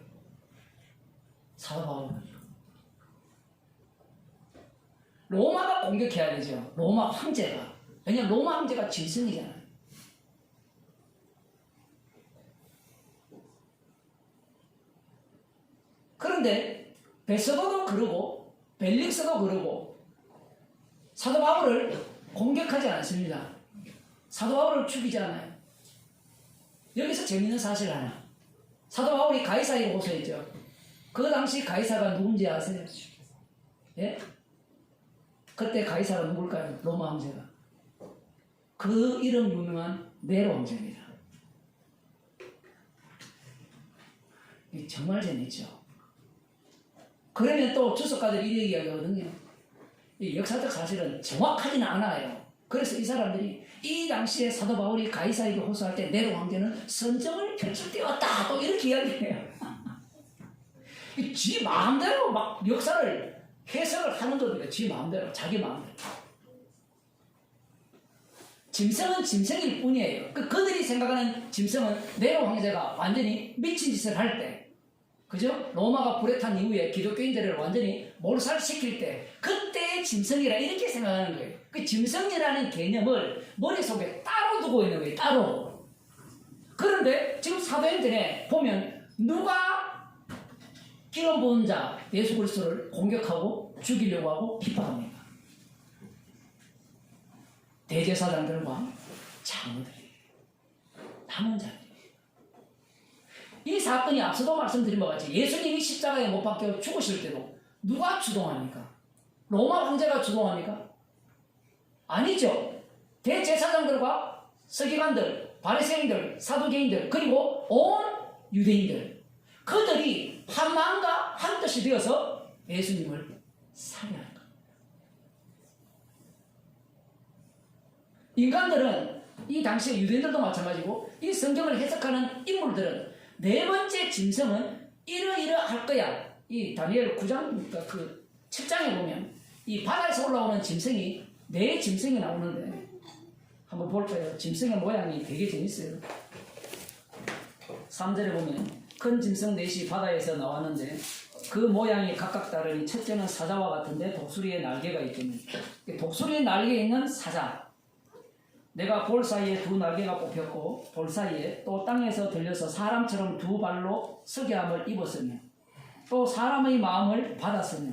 사도 바울을 로마가 공격해야 되죠. 로마 황제가. 왜냐하면 로마 황제가 짐승이잖아요. 그런데 베스도도 그러고 벨릭스도 그러고 사도 바울을 공격하지 않습니다. 사도 바울을 죽이지 않아요. 여기서 재밌는 사실 하나. 사도 바울이 가이사에게 고소했죠. 그 당시 가이사가 누군지 아세요? 예? 그때 가이사가 누굴까요? 로마 황제가. 그 이름 유명한 네로 황제입니다. 정말 재밌죠. 그러면 또 주석가들이 이렇게 이야기하거든요. 이 역사적 사실은 정확하지는 않아요. 그래서 이 사람들이 이 당시에 사도 바울이 가이사에게 호소할 때 네로 황제는 선정을 펼칠 때였다 또 이렇게 이야기해요. 지 마음대로 막 역사를 해석을 하는 겁니다. 지 마음대로, 자기 마음대로. 짐승은 짐승일 뿐이에요. 그들이 생각하는 짐승은 네로 황제가 완전히 미친 짓을 할 때, 그죠? 로마가 불에 탄 이후에 기독교인들을 완전히 몰살시킬 때, 그때의 짐승이라 이렇게 생각하는 거예요. 그 짐승이라는 개념을 머릿속에 따로 두고 있는 거예요. 따로. 그런데 지금 사도행전에 보면 누가 기름 부은 자 예수 그리스도를 공격하고 죽이려고 하고 핍박합니다. 대제사장들과 장로들이, 남은 자들이. 이 사건이 앞서도 말씀드린 것 같이 예수님이 십자가에 못 박혀 죽으실 때도 누가 주동합니까? 로마 황제가 주동합니까? 아니죠. 대제사장들과 서기관들, 바리새인들, 사두개인들, 그리고 온 유대인들, 그들이 한 마음과 한 뜻이 되어서 예수님을 살해한 겁니다. 인간들은 이 당시에 유대인들도 마찬가지고 이 성경을 해석하는 인물들은 네 번째 짐승은 이러이러할 거야. 이 다니엘 9장 그 7장에 보면 이 바다에서 올라오는 짐승이 네 짐승이 나오는데 한번 볼까요? 짐승의 모양이 되게 재밌어요. 3절에 보면 큰 짐승 넷이 바다에서 나왔는데 그 모양이 각각 다르니 첫째는 사자와 같은데 독수리에 날개가 있습니다. 독수리에 날개 있는 사자. 내가 볼 사이에 두 날개가 뽑혔고 볼 사이에 또 땅에서 들려서 사람처럼 두 발로 석야함을 입었으며 또 사람의 마음을 받았으며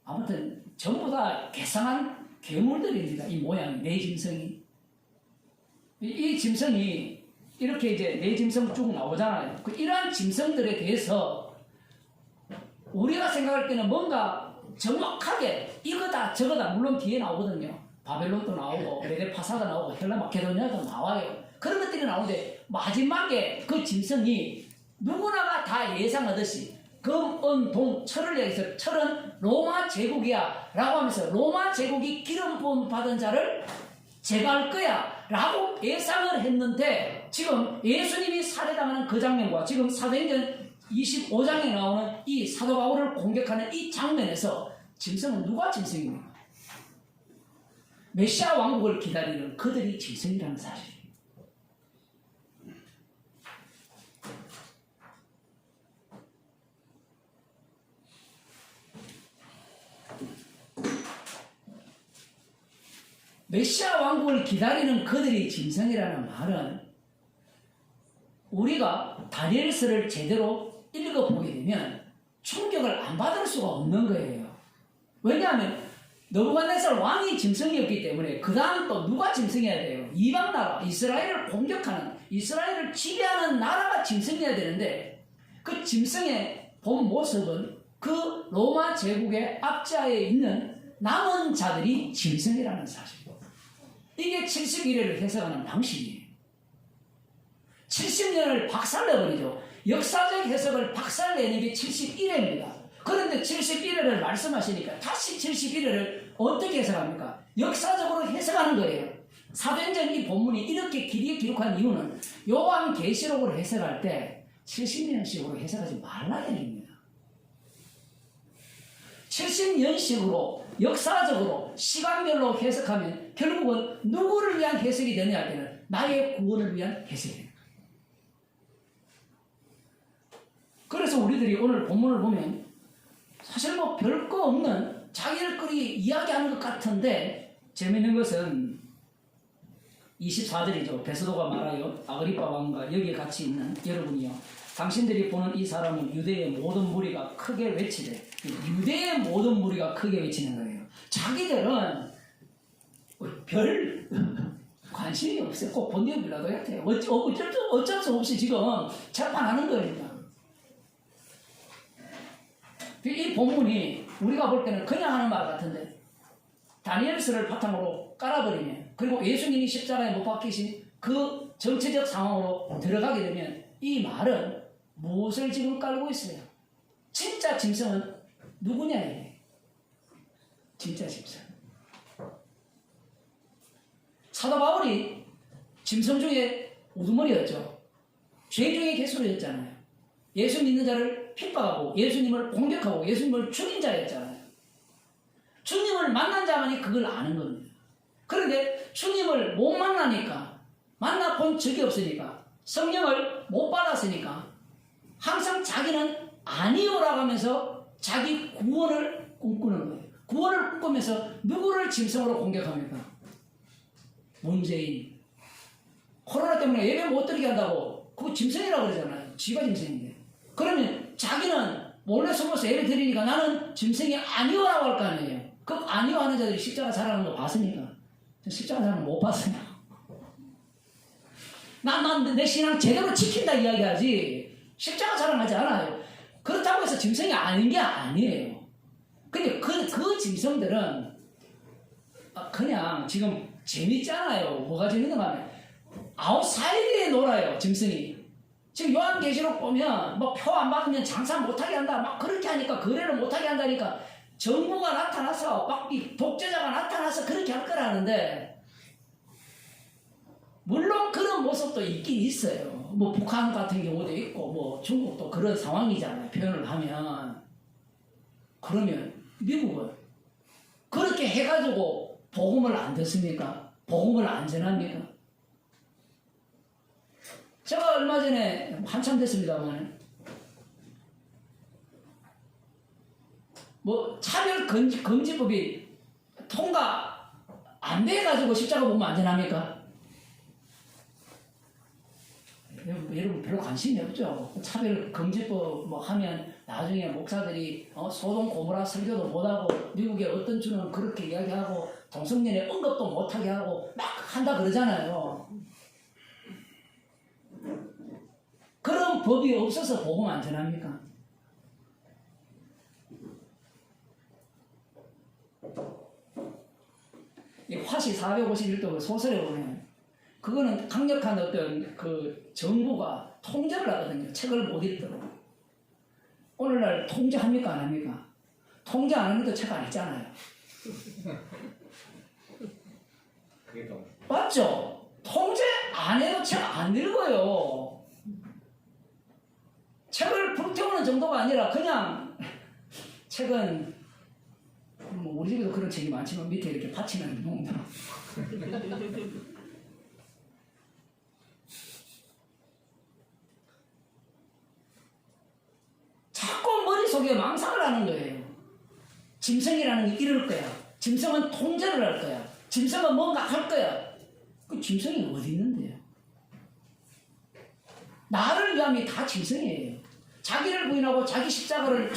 아무튼 전부 다 괴상한 괴물들입니다. 이 모양이, 네 짐승이. 이 짐승이 이렇게 이제 네 짐승 쭉 나오잖아요. 이러한 짐승들에 대해서 우리가 생각할 때는 뭔가 정확하게 이거다 저거다, 물론 뒤에 나오거든요. 바벨론도 나오고 메데파사가 나오고 헬라 마케도니아도 나와요. 그런 것들이 나오는데 마지막에 그 짐승이 누구나가 다 예상하듯이 금, 은, 동, 철을 얘기해서 철은 로마 제국이야 라고 하면서 로마 제국이 기름 부음 받은 자를 제거할 거야 라고 예상을 했는데 지금 예수님이 살해당하는 그 장면과 지금 사도행전 25장에 나오는 이 사도 바울을 공격하는 이 장면에서 짐승은 누가 짐승입니까? 메시아 왕국을 기다리는 그들이 짐승이라는 사실이에요. 메시아 왕국을 기다리는 그들이 짐승이라는 말은 우리가 다니엘서를 제대로 읽어보게 되면 충격을 안 받을 수가 없는 거예요. 왜냐하면 느부갓네살 왕이 짐승이었기 때문에 그 다음 또 누가 짐승이어야 돼요? 이방 나라, 이스라엘을 공격하는, 이스라엘을 지배하는 나라가 짐승이어야 되는데 그 짐승의 본 모습은 그 로마 제국의 앞자에 있는 남은 자들이 짐승이라는 사실이에요. 이게 71회를 해석하는 방식이에요. 70년을 박살내버리죠. 역사적 해석을 박살내는 게 71회입니다. 그런데 71회를 말씀하시니까 다시 71회를 어떻게 해석합니까? 역사적으로 해석하는 거예요. 사도행전 이 본문이 이렇게 길게 기록한 이유는 요한계시록을 해석할 때 70년씩으로 해석하지 말라는 얘기입니다. 70년씩으로 역사적으로 시간별로 해석하면 결국은 누구를 위한 해석이 되냐 할 때는 나의 구원을 위한 해석이 됩니다. 그래서 우리들이 오늘 본문을 보면 사실 뭐 별거 없는 자기들끼리 이야기하는 것 같은데 재미있는 것은 24절이죠. 베스도가 말하여 아그리빠 왕과 여기에 같이 있는 여러분이요, 당신들이 보는 이 사람은 유대의 모든 무리가 크게 외치되, 유대의 모든 무리가 크게 외치는 거예요. 자기들은 별 관심이 없어요. 꼭 본디오 빌라도한테 어쩔 수 없이 지금 재판하는 거니까. 이 본문이 우리가 볼 때는 그냥 하는 말 같은데 다니엘서를 바탕으로 깔아버리면, 그리고 예수님이 십자가에 못 박히신 그 정치적 상황으로 들어가게 되면 이 말은 무엇을 지금 깔고 있어요? 진짜 짐승은 누구냐 이게. 진짜 짐승. 사도 바울이 짐승 중에 우두머리였죠. 죄 중에 개수로였잖아요. 예수 믿는 자를 핍박하고 예수님을 공격하고 예수님을 죽인 자였잖아요. 주님을 만난 자만이 그걸 아는 겁니다. 그런데 주님을 못 만나니까, 만나본 적이 없으니까, 성령을 못 받았으니까 항상 자기는 아니오라고 하면서 자기 구원을 꿈꾸는 거예요. 구원을 꿈꾸면서 누구를 짐승으로 공격합니까? 문재인. 코로나 때문에 예배 못 드리게 한다고 그거 짐승이라고 그러잖아요. 지가 짐승인데. 그러면 자기는 몰래 숨어서 예배 드리니까 나는 짐승이 아니오라고 할 거 아니에요. 그 아니오 하는 자들이 십자가 자랑하는 거 봤으니까. 저 십자가 자랑 못 봤어요. 난 내 신앙 제대로 지킨다 이야기하지 십자가 자랑하지 않아요. 그렇다고 해서 짐승이 아닌 게 아니에요. 근데 그 짐승들은 그냥 지금 재밌잖아요. 뭐가 재밌는가 하면 아웃사이드에 놀아요. 짐승이. 지금 요한계시록 보면 뭐 표 안 받으면 장사 못하게 한다 막 그렇게 하니까 거래를 못하게 한다니까 정부가 나타나서 막 이 독재자가 나타나서 그렇게 할 거라는데 물론 그런 모습도 있긴 있어요. 뭐 북한 같은 경우도 있고 뭐 중국도 그런 상황이잖아요. 표현을 하면. 그러면 미국은 그렇게 해가지고 복음을 안 듣습니까? 복음을 안 전합니까? 제가 얼마 전에 한참 됐습니다만 뭐 차별금지법이 통과 안 돼가지고 십자가 보면 안 전합니까? 여러분 별로 관심이 없죠. 차별금지법 뭐 하면 나중에 목사들이 소돔 고모라 설교도 못하고 미국의 어떤 주는 그렇게 이야기하고 동성연애 언급도 못하게 하고 막 한다 그러잖아요. 그런 법이 없어서 복음 안 전합니까? 이 화시 451도 그 소설에 보면 그거는 강력한 어떤 그 정부가 통제를 하거든요. 책을 못 읽도록. 오늘날 통제합니까? 안 합니까? 통제 안 하는 것도 책 안 읽잖아요. 맞죠? 통제 안 해도 책 안 읽어요. 책을 불태우는 정도가 아니라 그냥 책은 뭐 우리 집에도 그런 책이 많지만 밑에 이렇게 받치는 정도. 자꾸 머릿속에 망상을 하는 거예요. 짐승이라는 게 이럴 거야. 짐승은 통제를 할 거야. 짐승은 뭔가 할 거야. 그 짐승이 어디 있는데요? 나를 위함이 다 짐승이에요. 자기를 부인하고 자기 십자가를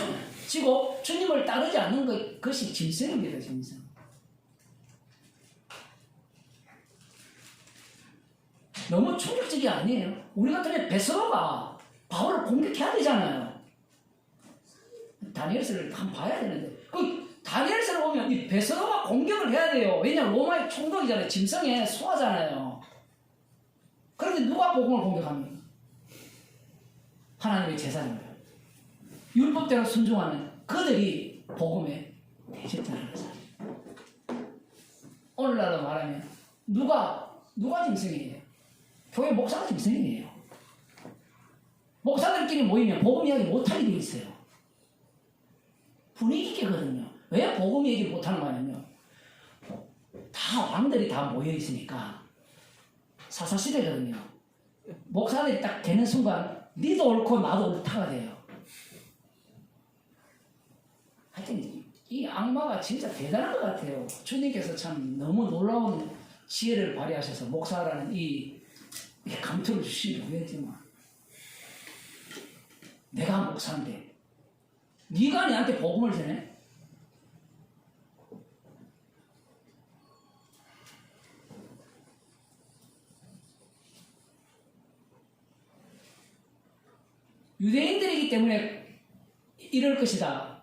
지고 주님을 따르지 않는 것이 짐승입니다. 짐승. 너무 충격적이 아니에요. 우리 같으면 베드로가 바울을 공격해야 되잖아요. 다니엘서를 한번 봐야 되는데 그 다니엘서를 보면 이 베드로가 공격을 해야 돼요. 왜냐하면 로마의 총독이잖아요. 짐승의 수하잖아요. 그런데 누가 복음을 공격합니까? 하나님의 제사장들. 율법대로 순종하는 그들이 복음의 대제자라는 사람. 오늘날로 말하면 누가 짐승이에요? 교회 목사가 짐승이에요. 목사들끼리 모이면 복음 이야기 못하게 돼 있어요. 분위기 있거든요. 왜 복음 얘기 못하는 거냐면 다 왕들이 다 모여 있으니까 사사시대거든요. 목사들이 딱 되는 순간 니도 옳고 나도 옳다가 돼요. 하여튼 이 악마가 진짜 대단한 것 같아요. 주님께서 참 너무 놀라운 지혜를 발휘하셔서 목사라는 이 감투를 주시기도 했지만 내가 목사인데 네가 내한테 복음을 전해? 유대인들이기 때문에 이럴 것이다.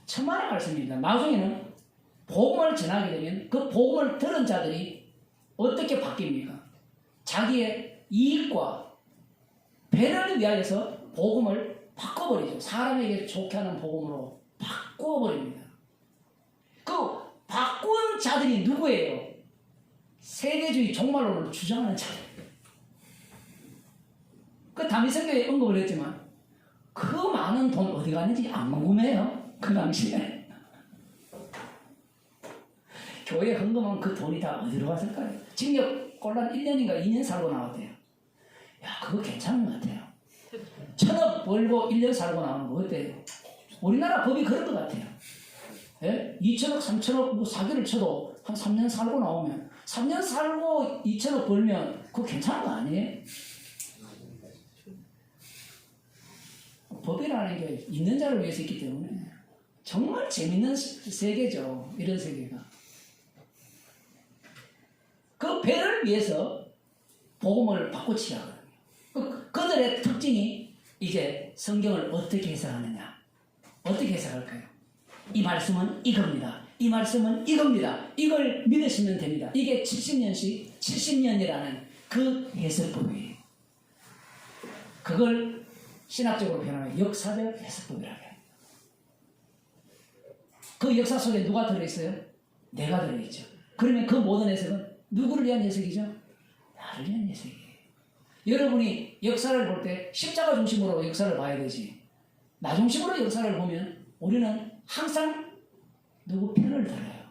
천만의 말씀입니다. 나중에는 복음을 전하게 되면 그 복음을 들은 자들이 어떻게 바뀝니까? 자기의 이익과 배를 위하여서 복음을 바꿔버리죠. 사람에게 좋게 하는 복음으로 바꿔버립니다. 그 자들이 누구예요? 세대주의 종말론을 주장하는 자들. 그 다미성교에 언급을 했지만 그 많은 돈 어디 갔는지 안 궁금해요. 그 당시에. 교회 헌금한 그 돈이 다 어디로 갔을까요? 징역 곤란 1년인가 2년 살고 나왔대요. 야, 그거 괜찮은 것 같아요. 1,000억 벌고 1년 살고 나오는 거 어때요? 우리나라 법이 그런 것 같아요. 예? 2천억, 3천억 뭐 사기를 쳐도 한 3년 살고 나오면 3년 살고 2천억 벌면 그거 괜찮은 거 아니에요? 법이라는 게 있는 자를 위해서 있기 때문에 정말 재밌는 세계죠. 이런 세계가. 그 배를 위해서 복음을 바꾸치라거든요. 그들의 특징이 이제 성경을 어떻게 해석하느냐. 어떻게 해석할까요? 이 말씀은 이겁니다. 이 말씀은 이겁니다. 이걸 믿으시면 됩니다. 이게 70년씩 70년이라는 그 해석법이에요. 그걸 신학적으로 표현하면 역사적 해석법이라고 해요. 그 역사 속에 누가 들어있어요? 내가 들어있죠. 그러면 그 모든 해석은 누구를 위한 해석이죠? 나를 위한 해석이에요. 여러분이 역사를 볼 때 십자가 중심으로 역사를 봐야 되지. 나 중심으로 역사를 보면 우리는 항상 누구 편을 들어요.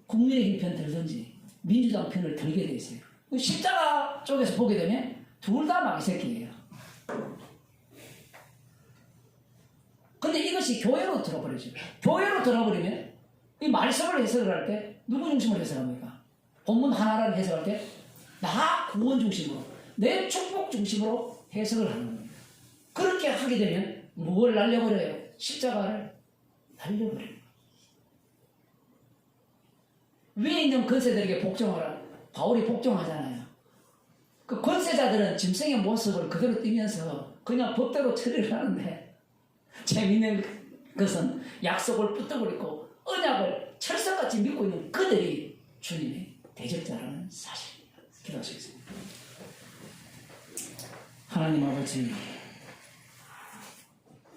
국민의힘 편 들든지 민주당 편을 들게 돼 있어요. 십자가 쪽에서 보게 되면 둘 다 마귀새끼예요. 근데 이것이 교회로 들어버리죠. 교회로 들어버리면 이 말씀을 해석을 할 때 누구 중심으로 해석합니까? 본문 하나를 해석할 때 나 구원 중심으로 내 축복 중심으로 해석을 하는 겁니다. 그렇게 하게 되면 뭘 날려버려요? 십자가를 날려버려요. 위에 있는 권세들에게 복종하라. 바울이 복종하잖아요. 그 권세자들은 짐승의 모습을 그대로 띠면서 그냥 법대로 처리를 하는데 재미있는 것은 약속을 붙들고 언약을 철석같이 믿고 있는 그들이 주님의 대적자라는 사실입니다. 기도하시겠습니다. 하나님 아버지,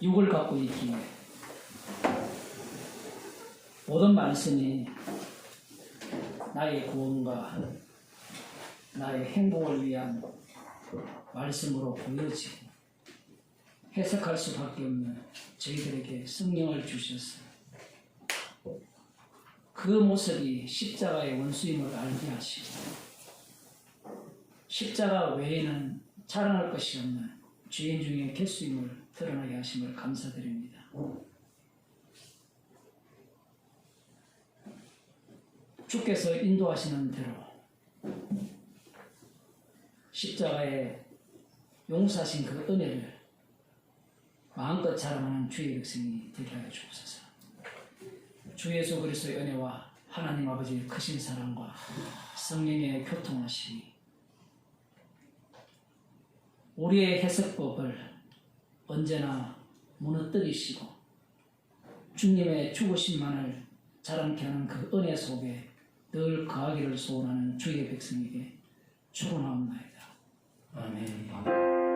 육을 갖고 있기에 모든 말씀이 나의 구원과 나의 행복을 위한 말씀으로 보여지고 해석할 수밖에 없는 저희들에게 성령을 주셔서 그 모습이 십자가의 원수임을 알게 하시고 십자가 외에는 자랑할 것이 없는 죄인 중에 개수임을 드러나게 하심을 감사드립니다. 주께서 인도하시는 대로 십자가에 용서하신 그 은혜를 마음껏 자랑하는 주의 백성이 되게 하여 주옵소서. 주 예수 그리스도의 은혜와 하나님 아버지의 크신 사랑과 성령의 교통하심이 우리의 해석법을 언제나 무너뜨리시고 주님의 죽으심만을 자랑케 하는 그 은혜 속에 늘 거하기를 소원하는 주의 백성에게 축원하옵나이다. 아멘.